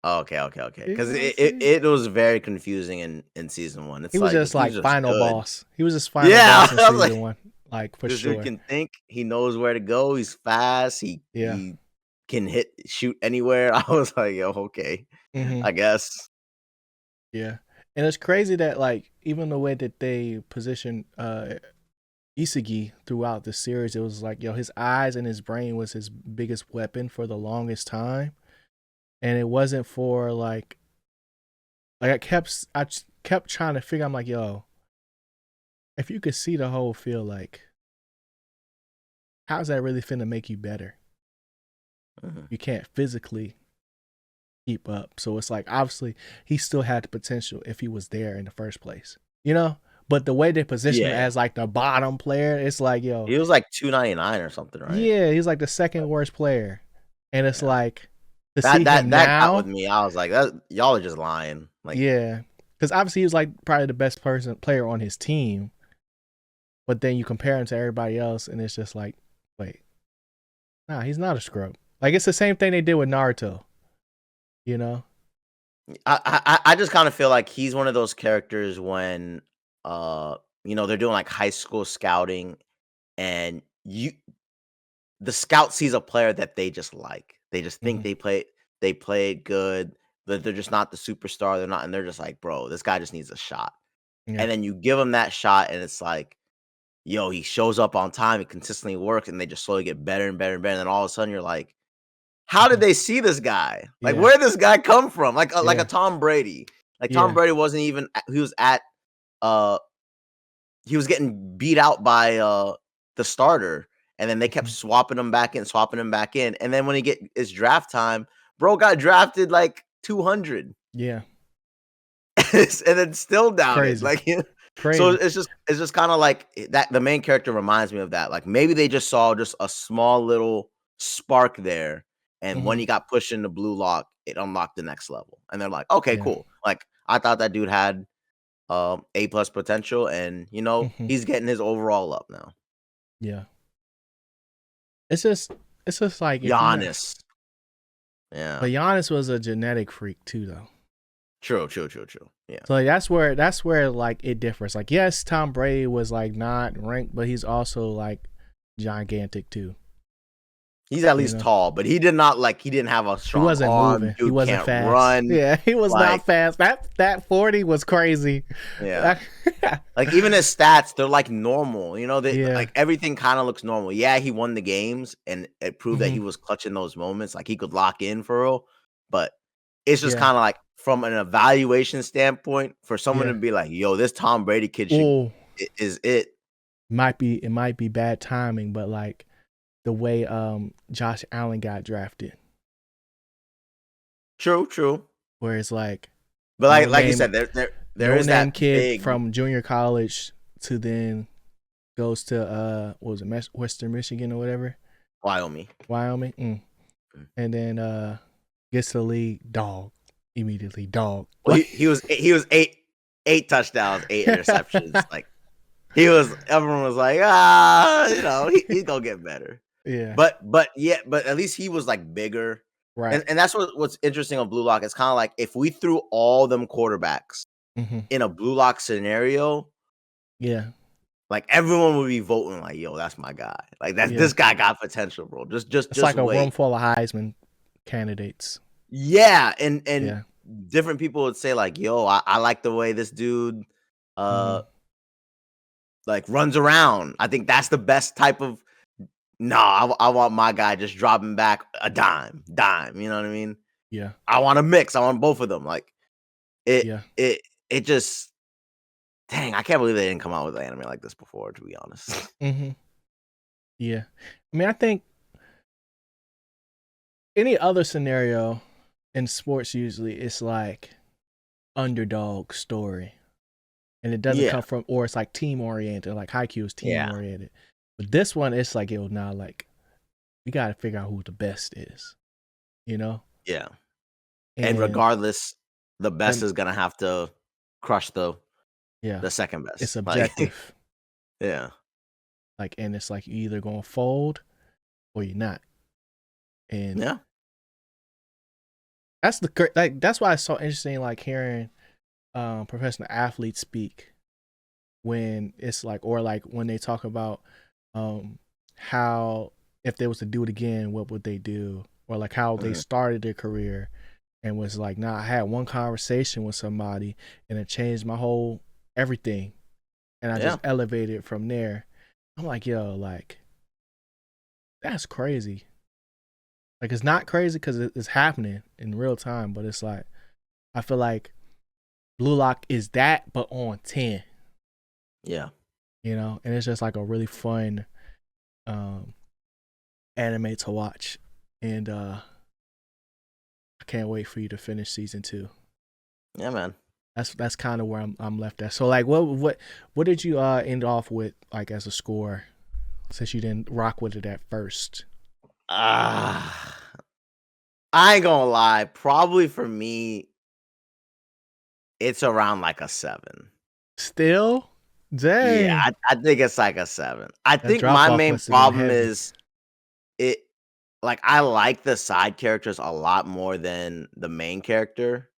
Okay. You Because gonna it, it see. it was very confusing in season one. He It's was like just this dude's like just final good. boss. He was just final Yeah, boss in I was season like, one, like for this dude sure. can think. He knows where to go. He's fast. He Yeah. he can shoot anywhere. I was like, yo, okay, Mm-hmm. I guess. Yeah. And it's crazy that like even the way that they position Isagi throughout the series, it was like, yo, his eyes and his brain was his biggest weapon for the longest time. And it wasn't for like I kept trying to figure. I'm like, yo, if you could see the whole field, like, how's that really finna make you better? Mhm. You can't physically keep up. So it's like obviously he still had the potential if he was there in the first place, you know. But the way they position him Yeah, as like the bottom player, it's like, yo, he was like 299 or something, right? yeah, he's like the second worst player, and it's Yeah, like to that see him that that got with now, me. I was like, that y'all are just lying. Like, yeah, because obviously he was like probably the best player on his team, but then you compare him to everybody else, and it's just like, wait, nah, he's not a scrub. Like it's the same thing they did with Naruto, you know? I just kind of feel like he's one of those characters when they're doing like high school scouting and the scout sees a player that they just like. They just think Hmm. they played good, that they're just not the superstar. They're not, and they're just like, bro, this guy just needs a shot. Yeah. And then you give him that shot, and it's like, yo, he shows up on time, he consistently works, and they just slowly get better and better and better. And then all of a sudden you're like, how did Hmm. they see this guy? Like, Yeah. where did this guy come from? Like a Yeah. Tom Brady. Like Tom Yeah. Brady wasn't even he was at uh he was getting beat out by the starter, and then they kept Hmm. swapping him back in. And then when he get his draft time, bro got drafted like 200. Yeah. And then still doubted. Crazy. Like so Crazy. it's just kind of like that the main character reminds me of that. Like maybe they just saw just a small little spark there, and when Hmm. he got pushed into blue lock, it unlocked the next level. And they're like, "Okay, Yeah. cool." Like I thought that dude had A plus potential, and Hmm. he's getting his overall up now. Yeah. It's just it's just like if you got, Giannis. Yeah. but Giannis was a genetic freak too though. True. Yeah. So like, that's where like it differs. Like yes, Tom Brady was like not ranked, but he's also like gigantic too. He's at You least know, tall, but he didn't have a he strong wasn't arm. moving. He Dude wasn't can't fast. run. Yeah, he was Like, not fast. That 40 was crazy. yeah. Like even his stats, they're like normal. They Yeah. like everything kind of looks normal. Yeah, he won the games and it proved that Hmm. he was clutching those moments. Like he could lock in for real. But it's just Yeah. kind of like from an evaluation standpoint, for someone to Yeah. be like, yo, this Tom Brady kid Oh, is it. it might be bad timing, but like the way Josh Allen got drafted, True. where it's like But no like you name said, there no is name that kid big from junior college to then goes to what was it, Western Michigan or whatever, Wyoming. Wyoming, Mm. and then gets to the league, dog, immediately dog. Well, Like he was eight touchdowns, eight interceptions. Like everyone was like, he's gonna get better. yeah, But at least he was like bigger. right, And that's what's interesting on Blue Lock. It's kind of like if we threw all them quarterbacks hmm, in a Blue Lock scenario, yeah, like everyone would be voting like, yo, that's my guy. Like yeah. this guy got potential, bro. It's Just like a room wait. full of Heisman candidates. Yeah, and Yeah. different people would say like, yo, I like the way this dude Hmm. uh like runs around. I think that's the best type of. No, I want my guy just dropping back a dime. You know what I mean? Yeah. I want a mix. I want both of them. Like it, Yeah. it just. Dang, I can't believe they didn't come out with an anime like this before. To be honest. Hmm. Yeah. I mean, I think any other scenario in sports usually it's like underdog story. And it doesn't Yeah, come from, or it's like team oriented, like Haikyuu is team yeah. oriented. But this one, it's like, yo, now like we got to figure out who the best is, you know? Yeah. And And regardless, the best and is gonna have to crush yeah, the second it's best. Like, objective. yeah, Like, and it's like you either gonna fold or you're not. And yeah, like that's why it's so interesting, like hearing professional athletes speak when it's like, or like when they talk about um how if they was to do it again, what would they do, or like how they mhm, started their career and was like, nah, I had one conversation with somebody and it changed my whole everything, and I yeah, just elevated from there. I'm like, yo, like that's crazy. Like it's not crazy because it's happening in real time, but it's like I feel like Blue Lock is that, but on 10, yeah. and it's just like a really fun um anime to watch, and I can't wait for you to finish season 2. Yeah, man. That's kind of where I'm left at. So like, what did you end off with like as a score, since you didn't rock with it at first? Ah, I ain't gonna lie. Probably for me, it's around like a 7. Still, Yeah, dang, I think it's like a 7. I that think drop my off main must have been problem heavy. is it like, I like the side characters a lot more than the main character,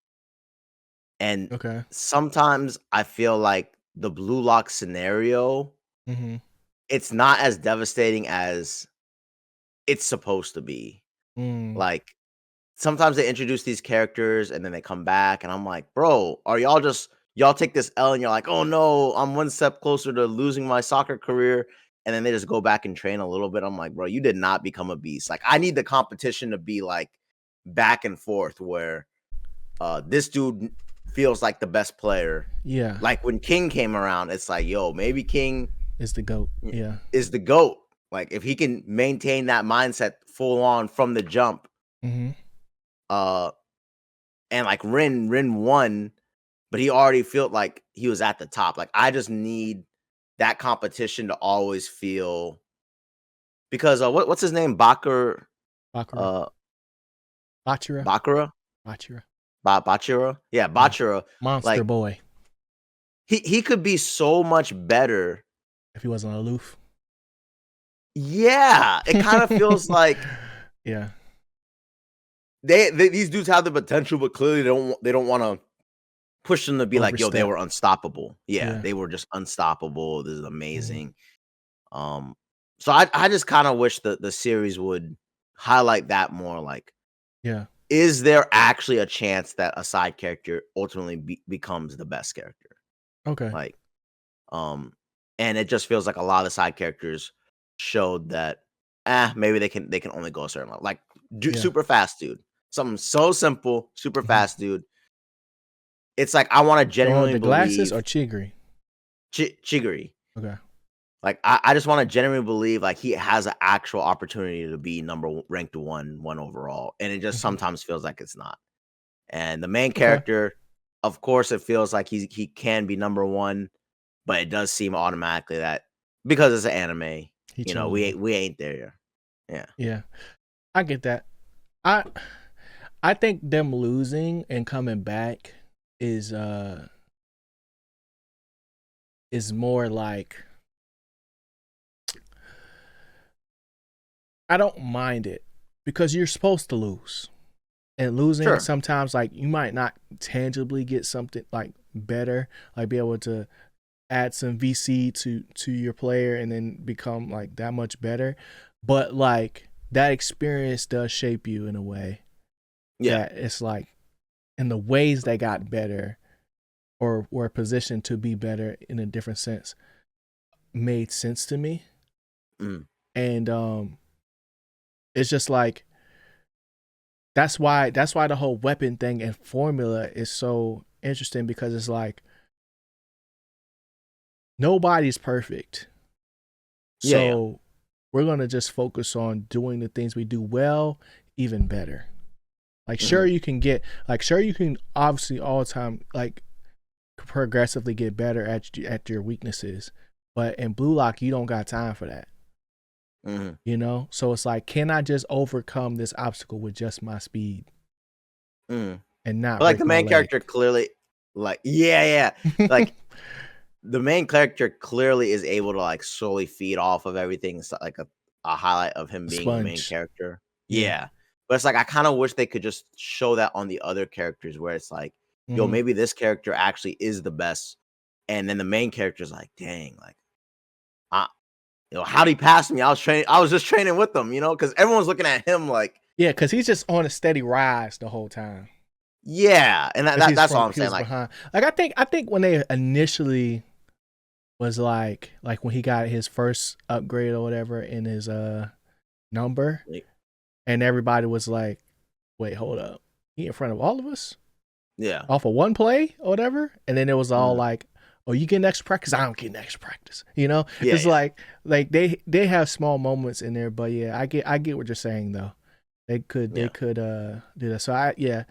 and Okay. sometimes I feel like the Blue Lock scenario, Mm-hmm. it's not as devastating as it's supposed to be. Mm. Like, sometimes they introduce these characters and then they come back, and I'm like, "Bro, are y'all take this L and you're like, 'Oh, no, I'm one step closer to losing my soccer career,' and then they just go back and train a little bit." I'm like, "Bro, you did not become a beast." Like, I need the competition to be, like, back and forth where, this dude feels like the best player. Yeah, Like, when King came around, it's like, "Yo, maybe King it's the goat. y Yeah. is the GOAT." Like, if he can maintain that mindset full on from the jump, Mm-hmm. uh and like Rin won, but he already felt like he was at the top. Like I just need that competition to always feel because what's his name? Bakura, Uh Bachira, Bakura? Bachira. Bachira? Yeah, Yeah, Bachira. monster Like boy. he could be so much better. If he wasn't aloof. Yeah, it kind of feels like Yeah. these dudes have the potential, but clearly they don't want to push them to be like, yo, they Overstep. were unstoppable. Yeah, Yeah. they were just unstoppable. This is Mm-hmm. amazing. Um, so I just kind of wish that the series would highlight that more. Like, Yeah. is there actually a chance that a side character ultimately becomes the best character? Okay. Like, um, and it just feels like a lot of the side characters showed that, maybe they can only go a certain level. Like, Yeah. super fast dude, something so simple, super Mm-hmm. fast dude. It's like I want to The one with genuinely the glasses or believe Chigri? Chiguri. Okay. Like, I just wanna genuinely believe, like, he has an actual opportunity to be ranked 1 overall, and it just Mm-hmm. sometimes feels like it's not. And the main Okay. character, of course, it feels like he can be number 1, but it does seem automatically that because it's an anime, He you know, chosen. we ain't there yet. Yeah. Yeah. I get that. I I think them losing and coming back is more like, I don't mind it because you're supposed to lose. And losing Sure. sometimes, like, you might not tangibly get something like better, like be able to add some VC to your player and then become like that much better. But like that experience does shape you in a way Yeah. that it's like, in the ways they got better or were positioned to be better in a different sense, made sense to me. Mm. And it's just like, that's why the whole weapon thing and formula is so interesting, because it's like nobody's perfect. Yeah, yeah. So we're going to just focus on doing the things we do well even better. Like sure Mhm. you can obviously all the time like progressively get better at your weaknesses, but in Blue Lock you don't got time for that. Mhm. you know? So it's like, can I just overcome this obstacle with just my speed Mhm. and not But, like, break the my main leg? character clearly like yeah, yeah. Like, the main character clearly is able to, like, solely feed off of everything. It's like a highlight of him being the main Sponge. character. Yeah. Yeah. But it's like, I kinda wish they could just show that on the other characters where it's like, "Yo, Mhm. maybe this character actually is the best." And then the main character's like, "Dang, like, I how'd he pass me? I was just training with them," because everyone's looking at him like Yeah, because he's just on a steady rise the whole time. yeah, and that 'Cause that that's all I'm he saying, was like behind. Like, I think when they initially was like when he got his first upgrade or whatever in his number, like and everybody was like, "Wait, hold up. He in front of all of us? yeah. Off of one play or whatever?" And then it was all Mhm. like, "Oh, you getting extra practice? I don't get extra practice." You know? Yeah, It's yeah. like they have small moments in there, but yeah, I get what you're saying though. They Yeah. could do that. So yeah.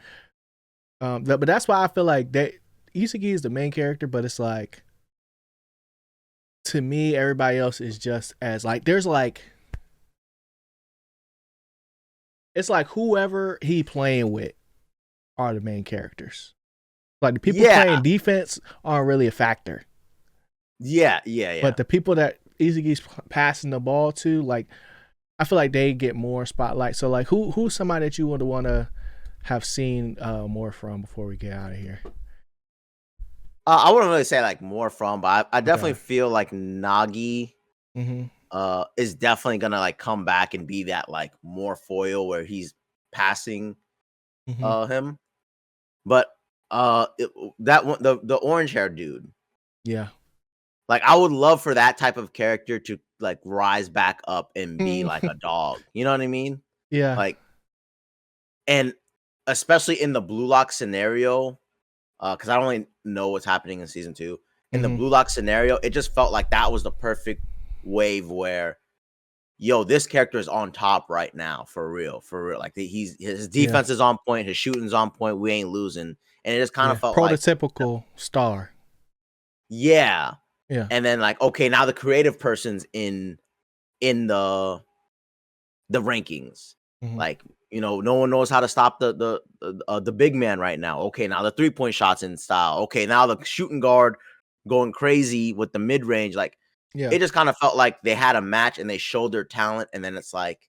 But that's why I feel like Isagi is the main character, but it's like, to me, everybody else is just as like there's like it's like whoever he playing with are the main characters. Like the people Yeah. playing defense aren't really a factor, Yeah, yeah, but yeah. the people that Izagi's passing the ball to, like, I feel like they get more spotlight. So like, who's somebody that you would want to have seen more from before we get out of here? I wouldn't really say, like, more from, but I definitely Okay. feel like Nagi, Mm-hmm. is definitely gonna, like, come back and be that, like, more foil where he's passing, Mm-hmm. him. But, that one the orange hair dude, Yeah. like, I would love for that type of character to, like, rise back up and be like a dog, you know what I mean? Yeah. Like and especially in the Blue Lock scenario, because I don't really know what's happening in season 2. In the Mm-hmm. Blue Lock scenario, it just felt like that was the perfect wave where, yo, this character is on top right now, for real, for real. Like his Yeah. defense is on point, his shooting's on point. We ain't losing, and it just kind of Yeah. felt like, Prototypical star. yeah. Yeah. And then like, okay, now the creative person's in the rankings. Mm-hmm. Like, no one knows how to stop the big man right now. Okay, now the 3-point shots in style. Okay, now the shooting guard going crazy with the mid range. Like, Yeah. it just kind of felt like they had a match and they showed their talent, and then it's like,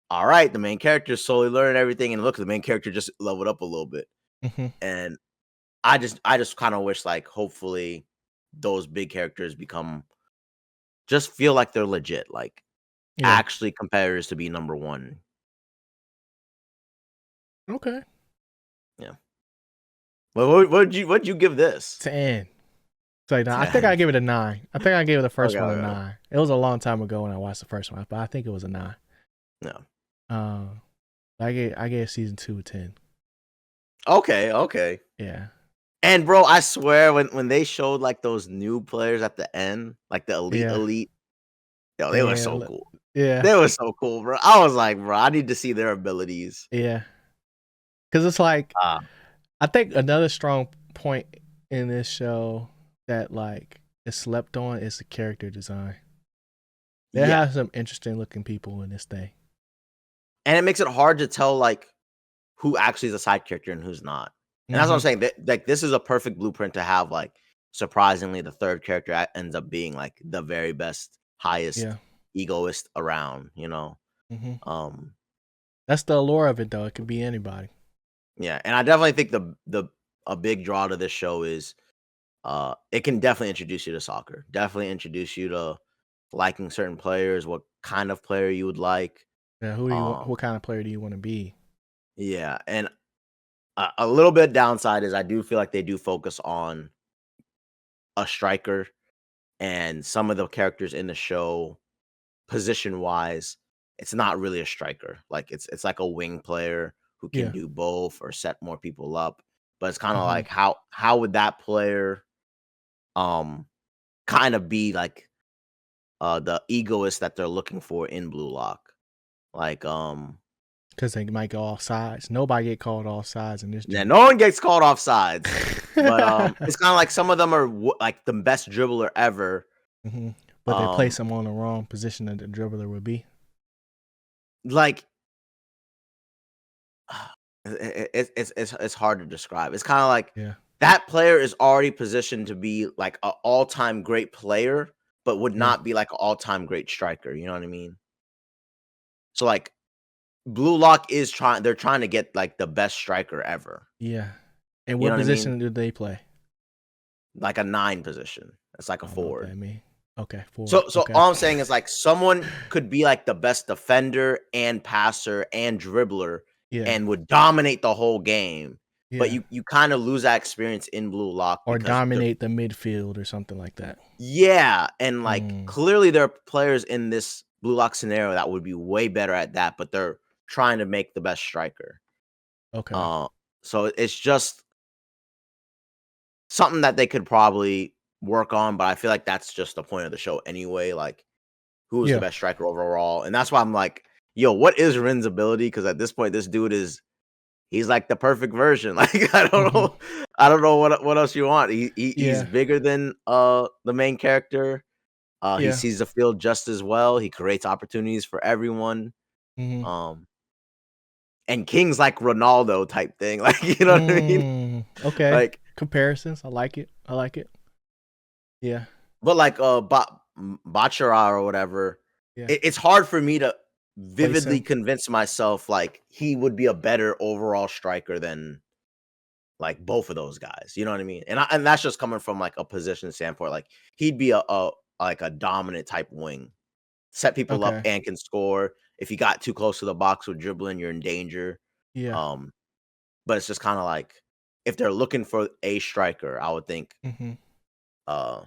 all right, the main character is slowly learning everything, and look, the main character just leveled up a little bit. Mm-hmm. And I just kind of wish, like, hopefully those big characters just feel like they're legit, like Yeah. actually competitors to be number one. Okay. Yeah. Well, what'd you give this? 10. So no, I think 10. I give it a 9. I think I gave the first Okay, one a okay. 9. It was a long time ago when I watched the first one, but I think it was a 9. No. Um, I gave season 2 a 10. Okay, okay. Yeah. And bro, I swear when they showed like those new players at the end, like the Yeah. elite, yo, they were Yeah. so cool. Yeah. They were so cool, bro. I was like, bro, I need to see their abilities. Yeah. Because it's like, Ah, I think another strong point in this show that like is slept on is the character design. They yeah. have some interesting looking people in this thing. And it makes it hard to tell like who actually is a side character and who's not. And that's what I'm Mm-hmm. saying. That like this is a perfect blueprint to have like surprisingly the third character ends up being like the very best, highest Yeah. egoist around. Mm-hmm. Um That's the allure of it, though. It could be anybody. yeah, and I definitely think the a big draw to this show is it can definitely introduce you to soccer. Definitely introduce you to liking certain players, what kind of player you would like. Yeah. Who do you want? Um What kind of player do you want to be? yeah, and a little bit downside is I do feel like they do focus on a striker and some of the characters in the show position wise, it's not really a striker. Like it's like a wing player who can Yeah. do both or set more people up. But it's kind of Mm-hmm. like how would that player um kind of be like the egoist that they're looking for in Blue Lock? Like Because they might go off sides. Nobody get called off sides in this yeah, joint. no one gets called off sides. But it's kind of like some of them are like the best dribbler ever, Hmm. But they Um, place him on the wrong position that the dribbler would be. like it's hard to describe. It's kind of like Yeah. that player is already positioned to be like an all-time great player, but would Yeah. not be like an all-time great striker. You know what I mean? So like Blue Lock is trying. They're trying to get like the best striker ever. Yeah. And You what know what I mean? position do they play? Like a 9 position. It's like a I don't know what forward. that means. Okay, forward. So Okay. all I'm saying is like someone could be like the best defender and passer and dribbler Yeah. and would dominate the whole game. But Yeah. you kind of lose that experience in Blue Lock Or because dominate the midfield or something like that. yeah, and like Mm, clearly there are players in this Blue Lock scenario that would be way better at that, but they're trying to make the best striker. okay. Uh so it's just something that they could probably work on, but I feel like that's just the point of the show anyway. Like who is the Yeah. best striker overall? And that's why I'm like, yo, what is Rin's ability? Because at this point, this dude he's like the perfect version. Like Hmm. I don't know what else you want. He's Yeah. bigger than the main character. He Yeah. sees the field just as well. He creates opportunities for everyone. Hmm. Um, and King's like Ronaldo type thing. Like you know what I mean? Okay. Like, Comparisons. I like it. I like it. Yeah. but like Bachara or whatever, Yeah. it's hard for me to Place vividly him. convince myself like he would be a better overall striker than like both of those guys. You know what I mean? And that's just coming from like a position standpoint. Like he'd be a like a dominant type wing, set people up Okay. and can score. If you got too close to the box with dribbling, you're in danger. Yeah. Um, but it's just kind of like if they're looking for a striker, I would think Hmm. uh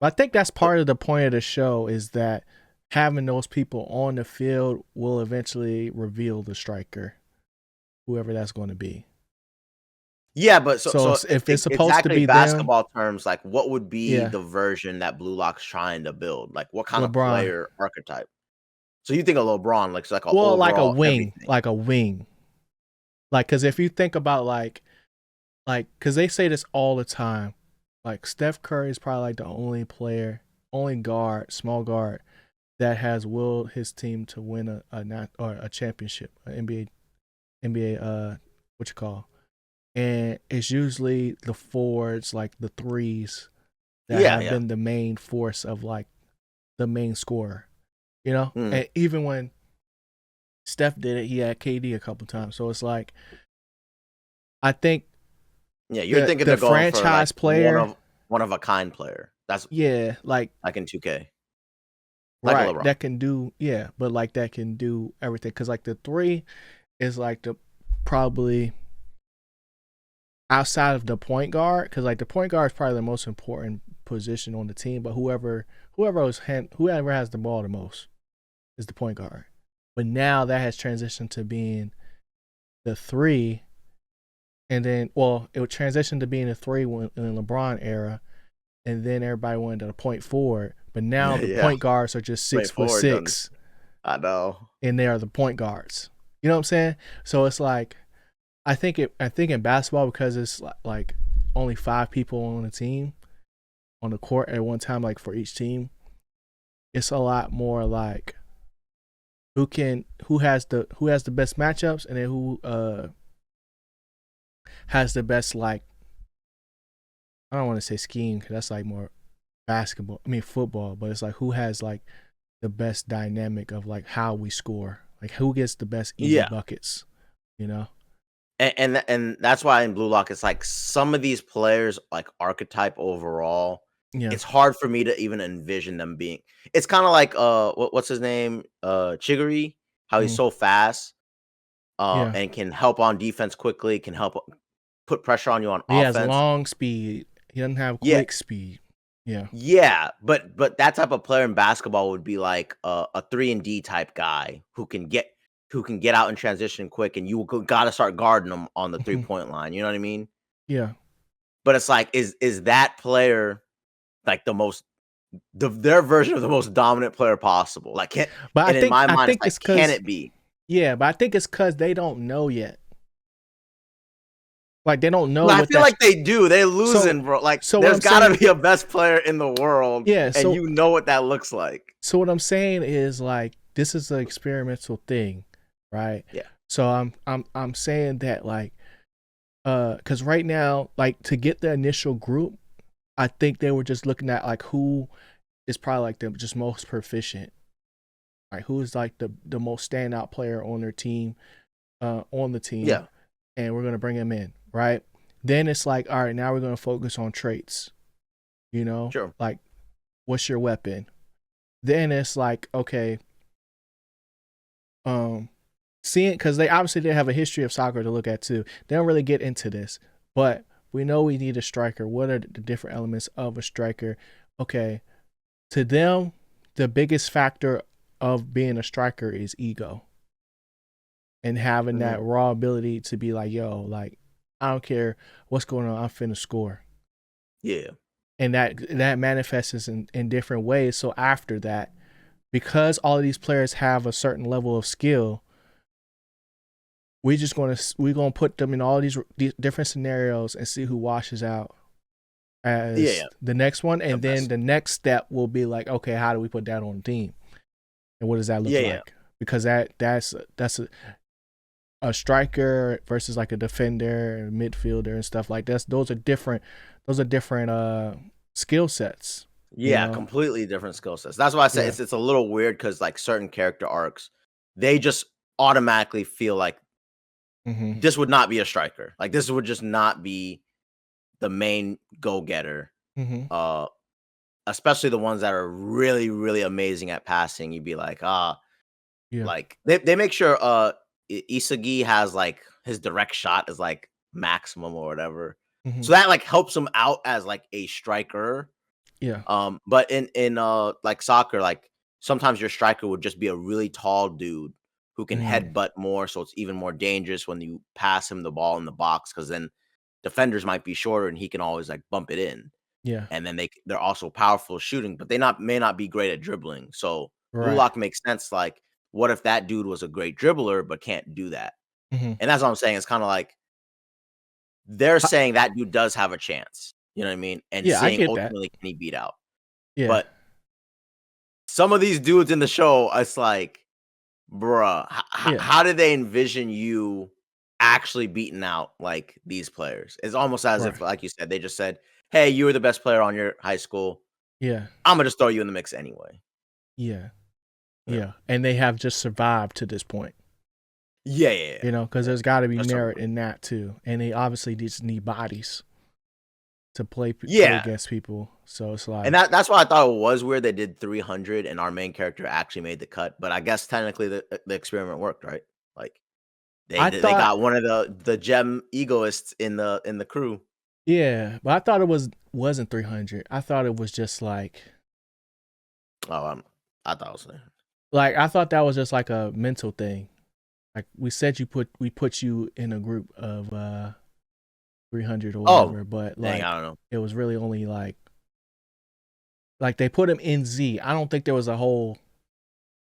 I think that's the- part of the point of the show is that having those people on the field will eventually reveal the striker, whoever that's going to be. yeah, but So if it's supposed to exactly be them, basketball terms, like what would be yeah, the version that Blue Lock's trying to build? Like what kind of LeBron. player archetype? So you think of LeBron like it's like an Well, overall everything. like a wing. Like, cause if you think about cause they say this all the time. Like Steph Curry is probably like the only player, only guard, small guard that has willed his team to win a championship, an NBA what you call, and it's usually the forwards, like the threes, that Yeah, have yeah. been the main force of like the main scorer, you know. Mm. And even when Steph did it, he had KD a couple times. So it's like I think Yeah, you're thinking the they're going for like franchise player, one of a kind player. That's yeah, like in 2K. Like a right, LeBron. that can do, yeah, but like that can do everything. Cause like the three is like the probably outside of the point guard, because like the point guard is probably the most important position on the team. But whoever has the ball the most is the point guard. But now that has transitioned to being the three, and then it would transition to being the three in the LeBron era, and then everybody went to the point forward. But now the Yeah. point guards are just Way 6 foot forward done. 6, I know. and they are the point guards. You know what I'm saying? So it's like I think in basketball, because it's like only 5 people on the team on the court at one time, like for each team, it's a lot more like who has the best matchups, and then who has the best, like, I don't want to say scheme because that's like more football, but it's like who has like the best dynamic of like how we score, like who gets the best easy Yeah. buckets, you know? And that's why in Blue Lock it's like some of these players like archetype overall. Yeah. It's hard for me to even envision them being. It's kind of like what's his name? Chiguri, how he's Mm, so fast yeah. and can help on defense quickly, can help put pressure on you on He has offense. long speed. He doesn't have Yeah. quick speed. Yeah. Yeah, but that type of player in basketball would be like a 3 and D type guy who can get out and transition quick, and you got to start guarding them on the Mhm. 3-point line. You know what I mean? Yeah. But it's like, is that player like their version of the most dominant player possible? Like, can But and in my I mind, it's think like, it's can cuz it be? yeah, but I think it's cuz they don't know yet. Like they don't know But I what feel that's like they do. They're so losing, bro. Like, so what there's I'm gotta saying, be a best player in the world, yeah, and so you know what that looks like. so what I'm saying is like this is an experimental thing, right? Yeah. So I'm saying that like cuz right now like to get the initial group, I think they were just looking at like who is probably like the just most proficient. Like who is like the most standout player on their team on the team Yeah. and we're going to bring him in, right? Then it's like all right, now we're going to focus on traits, you know? Sure. Like what's your weapon? Then it's like okay, um seeing because they obviously did have a history of soccer to look at too. They don't really get into this, but we know we need a striker. What are the different elements of a striker? Okay, to them, the biggest factor of being a striker is ego and having that Mhm. raw ability to be like, yo, like I don't care what's going on, I'm finna score. Yeah. And that manifests in different ways. So after that, because all of these players have a certain level of skill, we're gonna put them in all these different scenarios and see who washes out Yeah, as yeah. the next one, The and then best. the next step will be like, okay, how do we put that on the team, and what does that look Yeah, yeah. like? Because that's a striker versus like a defender, a midfielder, and stuff like that. Those are different. Those are different skill sets. You Yeah, know? completely different skill sets. That's why I say Yeah. it's a little weird because like certain character arcs, they just automatically feel like Mm-hmm. this would not be a striker. Like this would just not be the main go getter. Mm-hmm. Uh, especially the ones that are really, really amazing at passing. You'd be like, Yeah. like they make sure Isagi has like his direct shot is like maximum or whatever. Mm-hmm. So that like helps him out as like a striker. Yeah. But in like soccer, like sometimes your striker would just be a really tall dude who can Mm. headbutt more, so it's even more dangerous when you pass him the ball in the box because then defenders might be shorter and he can always like bump it in. Yeah. And then they're also powerful shooting, but they not may not be great at dribbling. So Blue Right. Lock makes sense. Like, what if that dude was a great dribbler but can't do that? Mm-hmm. And that's what I'm saying. It's kind of like they're I, saying that dude does have a chance. You know what I mean? And yeah, I seeing get that. ultimately can he beat out. Yeah. But some of these dudes in the show, it's like, bruh, Yeah. how did they envision you actually beating out like these players? It's almost as if, Right. like you said, they just said, "Hey, you were the best player on your high school. Yeah. I'm gonna just throw you in the mix anyway." Yeah. Yeah, Yeah. And they have just survived to this point. yeah, yeah, yeah. You know, because Yeah. there's got to be Just merit survive. in that too, and they obviously just need bodies to play Yeah, against people. So it's and like that's why I thought it was weird they did 300 and our main character actually made the cut. But I guess technically the experiment worked, right? Like I they thought, got one of the gem egoists in the crew. yeah, but I thought it wasn't 300. I thought it was just Oh, I thought it was. like I thought that was just like a mental thing. Like we put you in a group of 300 or Oh, whatever, but dang, I like don't know. it was really only like they put him in Z. I don't think there was a whole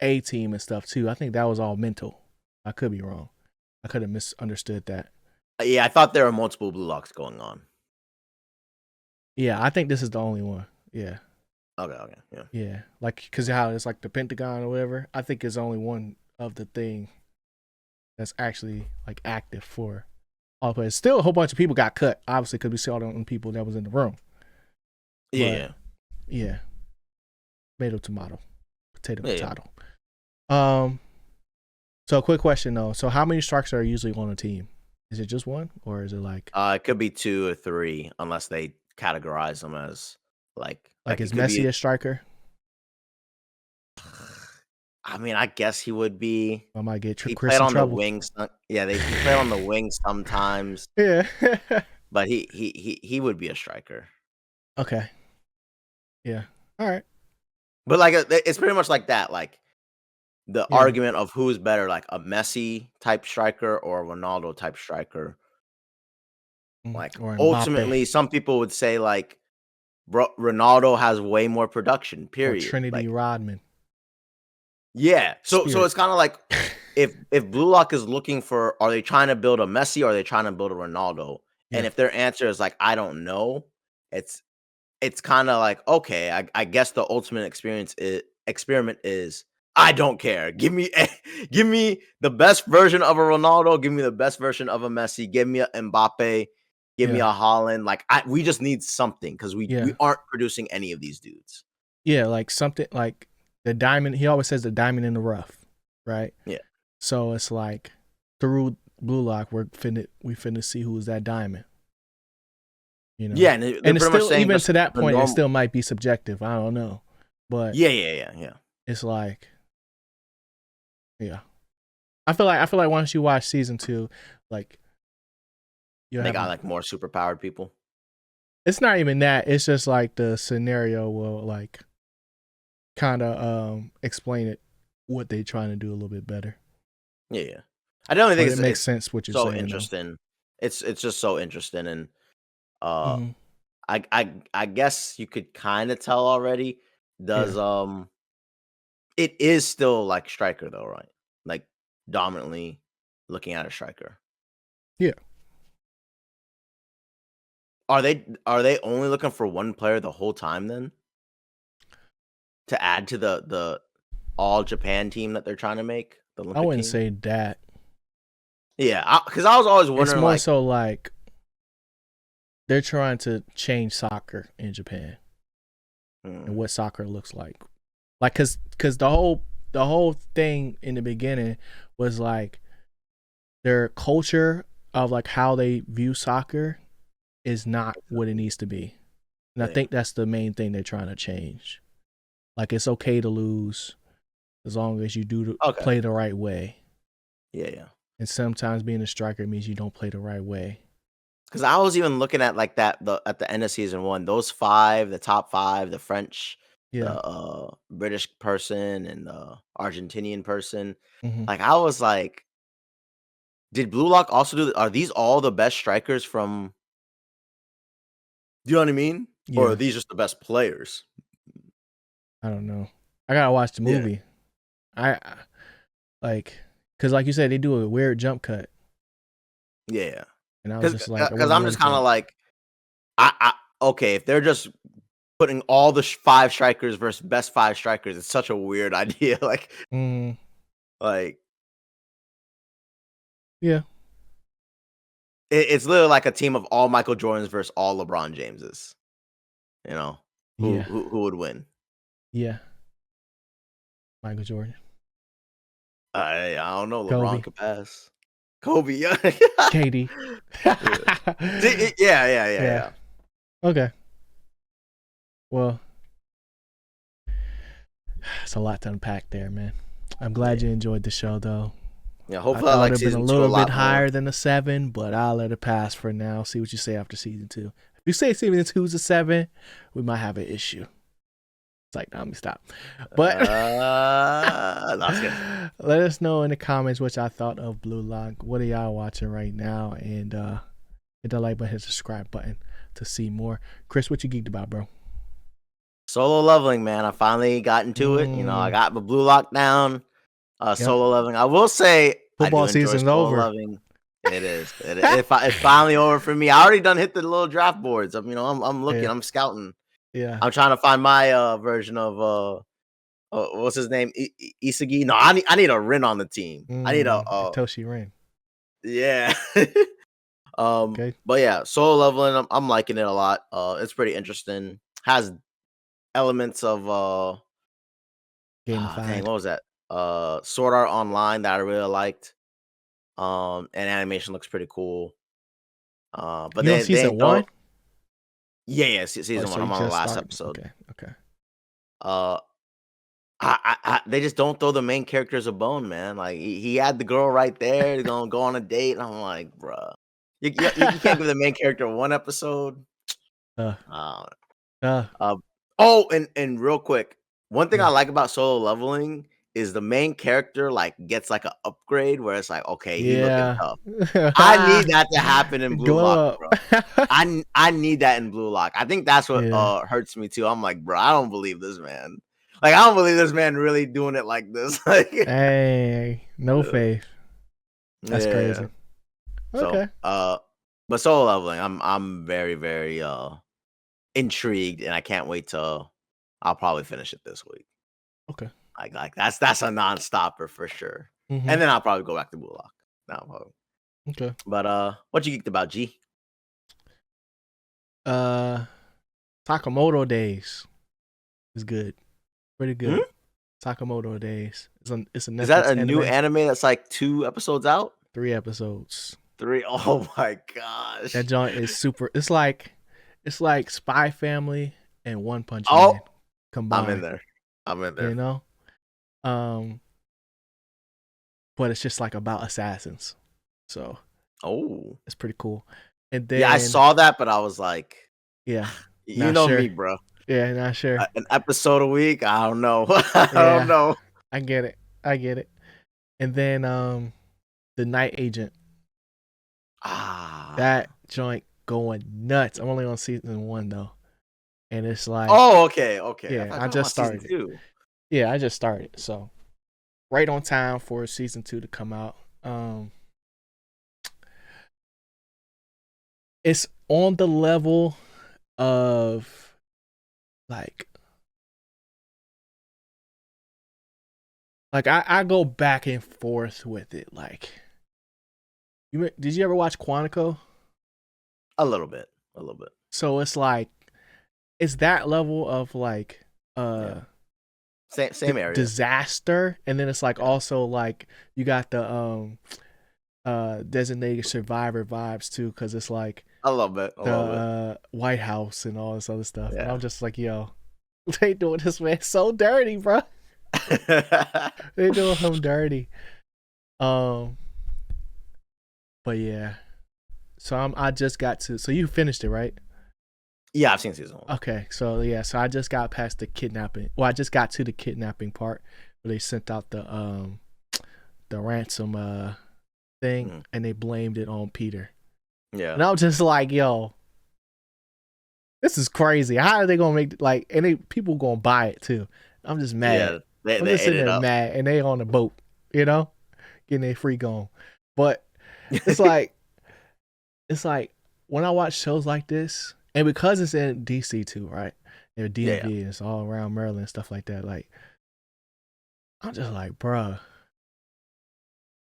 A team and stuff too. I think that was all mental. I could be wrong. I could have misunderstood that. Yeah, I thought there were multiple blue locks going on. Yeah, I think this is the only one. Yeah, Okay, okay, yeah. yeah. Like, cause how it's like the Pentagon or whatever. I think it's only one of the thing that's actually like active for all players. Still, a whole bunch of people got cut, obviously, because we saw the people that was in the room. Yeah, But yeah. yeah, tomato, tomato, potato, Yeah, yeah. potato. Um. So, quick question though. So, how many strikers are usually on a team? Is it just one, or is it It could be 2 or 3 unless they categorize them as like it is could Messi be. a striker? I mean, I guess he would be. I might get He Chris played in on the trouble. wings. Yeah, he played on the wings sometimes, Yeah. but he would be a striker. Okay. Yeah. All right. But like it's pretty much like that. Like the Yeah. argument of who's better, like a Messi type striker or a Ronaldo type striker. Like Or Mbappe ultimately, some people would say like, bro, Ronaldo has way more production. or Period. Trinity Like, Rodman. yeah. So Spirit. it's kind of like if Blue Lock is looking for, are they trying to build a Messi or are they trying to build a Ronaldo? And Yeah. if their answer is like, I don't know, it's kind of like, okay, I guess the ultimate experiment is I don't care. Give me give me the best version of a Ronaldo, give me the best version of a Messi, give me a Mbappe, give me Yeah. a Holland. Like we just need something because we Yeah. aren't producing any of these dudes. Yeah, like something like the diamond. He always says the diamond in the rough, right? Yeah. So it's like through Blue Lock, we finna see who's that diamond. You know. Yeah, and they're And it's pretty much still, saying even just to that the point, it normal. still might be subjective. I don't know, but Yeah. it's like, yeah. I feel like once you watch season 2, like you'll They have got like more superpowered people. it's not even that. It's just like the scenario will like kind of explain it what they're trying to do a little bit better. Yeah. I definitely But think it makes it's sense what you're so saying though. interesting. It's just so interesting, and uh, Mhm. I guess you could kind of tell already. Yeah. Does it is still like striker though, right? Like dominantly looking at a striker. Yeah. Are they only looking for one player the whole time then? To add to the all Japan team that they're trying to make, the I Olympic wouldn't team? say that. Yeah, because I was always It's wondering more like, so like they're trying to change soccer in Japan and hmm, what soccer looks like. Like cuz the whole thing in the beginning was like their culture of like how they view soccer is not what it needs to be. And I yeah, think that's the main thing they're trying to change. Like it's okay to lose as long as you okay, play the right way. yeah. And sometimes being a striker means you don't play the right way. Because I was even looking at like that at the end of season one, those five, the top five, the French, the Yeah. British person, and the Argentinian person. Hmm. Like I was like, did Blue Lock also do? Are these all the best strikers from? Do you know what I mean? Or are Yeah. these just the best players? I don't know. I gotta watch the Yeah, movie. I like because like you said, they do a weird jump cut, yeah. and I was Because just like, I because wasn't I'm ready just for kind of that. like, I okay, if they're just putting all the five strikers versus best five strikers, it's such a weird idea. Mm, Like yeah. it's literally like a team of all Michael Jordans versus all LeBron Jameses. You know Yeah. who would win? Yeah. Michael Jordan. I don't know. LeBron Kobe. could pass. Kobe, yeah, KD. yeah. Yeah. Yeah. Okay. Well, it's a lot to unpack there, man. I'm glad Yeah. you enjoyed the show, though. Yeah, I hopefully I thought like it'd been a season 2 a little bit lot more. higher than a 7, but I'll let it pass for now. See what you say after season 2. If you say season 2 is a 7, we might have an issue. It's like, no, let me stop. But That's good. let us know in the comments what y'all thought of Blue Lock. What are y'all watching right now? And hit the like button, hit the subscribe button to see more. Chris, what you geeked about, bro? Solo leveling, man. I finally got into it. I got the Blue Lock down. Yep. Solo leveling. I will say I do Football enjoy season's solo over. leveling. It is. It's finally over for me. I already done hit the little draft boards. I'm looking. Yeah. I'm scouting. Yeah. I'm trying to find my version of what's his name? Isagi. No, I need a Rin on the team. I need a Toshi Rin. yeah. Okay. But yeah, solo leveling. I'm liking it a lot. It's pretty interesting. Has elements of dang, Gamified. what was that? Sword Art Online that I really liked. And animation looks pretty cool. But You on they season ain't throw. 1? Yeah, Oh, season so one. you I'm on the just last started. episode. Okay. Uh, they just don't throw the main characters a bone, man. Like he had the girl right there, he's gonna go on a date, and I'm like, bruh, you can't give the main character one episode. uh, Uh, uh, uh, oh, and real quick, one thing I yeah. like about solo leveling is the main character like gets like an upgrade where it's like, okay, he looking Yeah. tough. I need that to happen in Blue Lock, Glow bro. up. I need that in Blue Lock. I think that's what Yeah. hurts me too. I'm like, bro, I don't believe this man. Like, I don't believe this man really doing it like this. Like, Hey, no faith. That's yeah. crazy. So, Okay. But Solo Leveling, I'm very, very intrigued, and I can't wait till I'll probably finish it this week. Okay. Like that's a non-stopper for sure. Mm-hmm. And then I'll probably go back to Blue Lock. No, Okay. but what you geeked about, G? Sakamoto Days is good. Pretty good. Hmm? Sakamoto Days. It's a Is that Netflix a new anime. anime that's like 2 episodes out? 3 episodes. 3? Oh my gosh. That joint is super. It's like Spy Family and One Punch Oh, Man combined. I'm in there. You know? But it's just like about assassins. So it's pretty cool. And then yeah, I saw that, but I was like, yeah, you know sure. me, bro. Yeah, not sure. An episode a week? I don't know. I don't know. I get it. And then The Night Agent. That joint going nuts. I'm only on season 1 though. And it's like, oh, okay. Yeah, I just started. Yeah, I just started. So right on time for season 2 to come out. It's on the level of like I go back and forth with it. Like, did you ever watch Quantico? A little bit. So it's like it's that level of like same area disaster, and then it's like also like you got the designated survivor vibes too, because it's like a little bit White House and all this other stuff. Yeah. And I'm just like, yo, they doing this man so dirty, bro. They doing him dirty. But yeah, so I just got to. So you finished it, right? Yeah, I've seen season 1. Okay, so yeah, so I just got past the kidnapping. Well, I just got to the kidnapping part where they sent out the ransom thing, and they blamed it on Peter. Yeah, and I was just like, yo, this is crazy. How are they gonna make like? And people gonna buy it too. I'm just mad. Yeah, I'm they just sitting ate it there up. mad, and they on the boat, you know, getting their free gone. But it's like when I watch shows like this, and because it's in DC too, right? They're DMV, and it's all around Maryland and stuff like that. Like, I'm just like, bruh,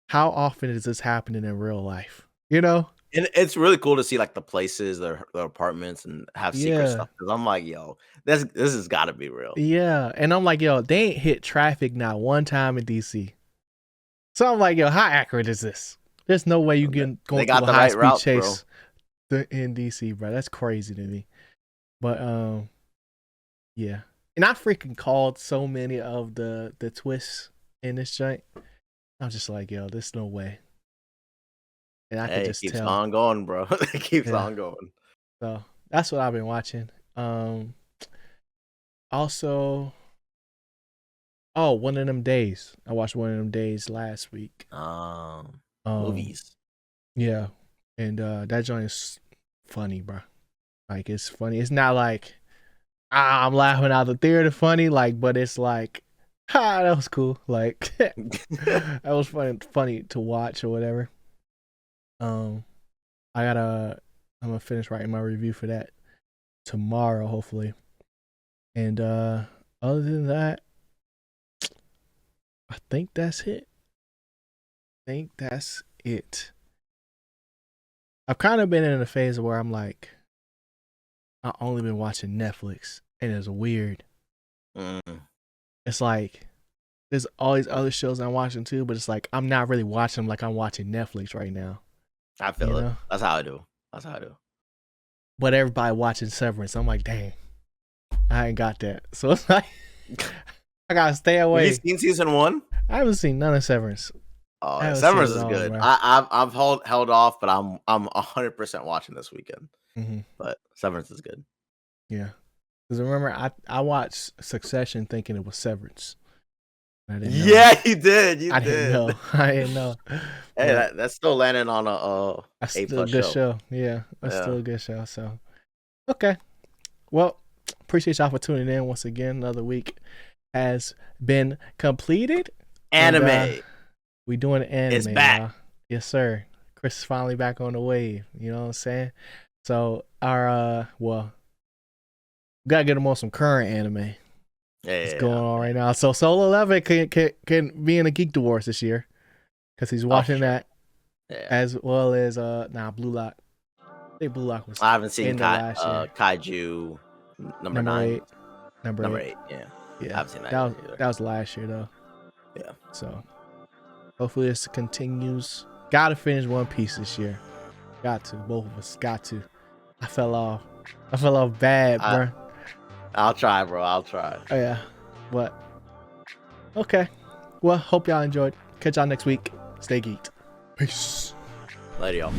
how often is this happening in real life? You know? And it's really cool to see like the places, their apartments, and have secret stuff. Because I'm like, yo, this has got to be real. Yeah, and I'm like, yo, they ain't hit traffic not one time in DC. So I'm like, yo, how accurate is this? There's no way you can go through a high speed chase in DC, bro. That's crazy to me. But yeah, and I freaking called so many of the twists in this joint. I'm just like, yo, there's no way. And I could just keeps tell. on going, bro. It keeps on going. So that's what I've been watching. Also, One of Them Days. I watched One of Them Days last week. Movies. Yeah, and that joint is funny, bro. Like, it's funny. It's not like I'm laughing out the theater funny, like, but it's like, that was cool. Like, that was funny to watch or whatever. I'm gonna finish writing my review for that tomorrow, hopefully. And other than that, I think that's it. I've kind of been in a phase where I'm like, I've only been watching Netflix, and it's weird. It's like there's all these other shows I'm watching too, but it's like I'm not really watching them like I'm watching Netflix right now. I feel it. That's how I do. But everybody watching Severance, I'm like, dang, I ain't got that. So it's like I gotta stay away. Have you seen season 1? I haven't seen none of Severance. Oh, Severance is good. Bro. I've held off, but I'm 100% watching this weekend. But Severance is good. Yeah, because remember I watched Succession thinking it was Severance. I didn't know. Yeah, you did. I didn't know. Hey, that's still landing on a good show. Yeah, that's still a good show. So, okay. Well, appreciate y'all for tuning in once again. Another week has been completed. Anime. We doing anime. It's back. Yes, sir. Chris is finally back on the wave. You know what I'm saying? So our well, we gotta get him on some current anime. It's going on right now. So Solo Leveling can be in the Geeked Awards this year because he's watching that as well as Blue Lock. I think Blue Lock was. I haven't seen last year. Kaiju number 9. Number 8. Yeah. I haven't seen that either. That was last year though. Yeah. So hopefully this continues. Gotta finish One Piece this year. Got to. Both of us got to. I fell off bad, bro. I'll try, bro. I'll try. Oh yeah. What? Okay. Well, hope y'all enjoyed. Catch y'all next week. Stay geeked. Peace. Later, y'all.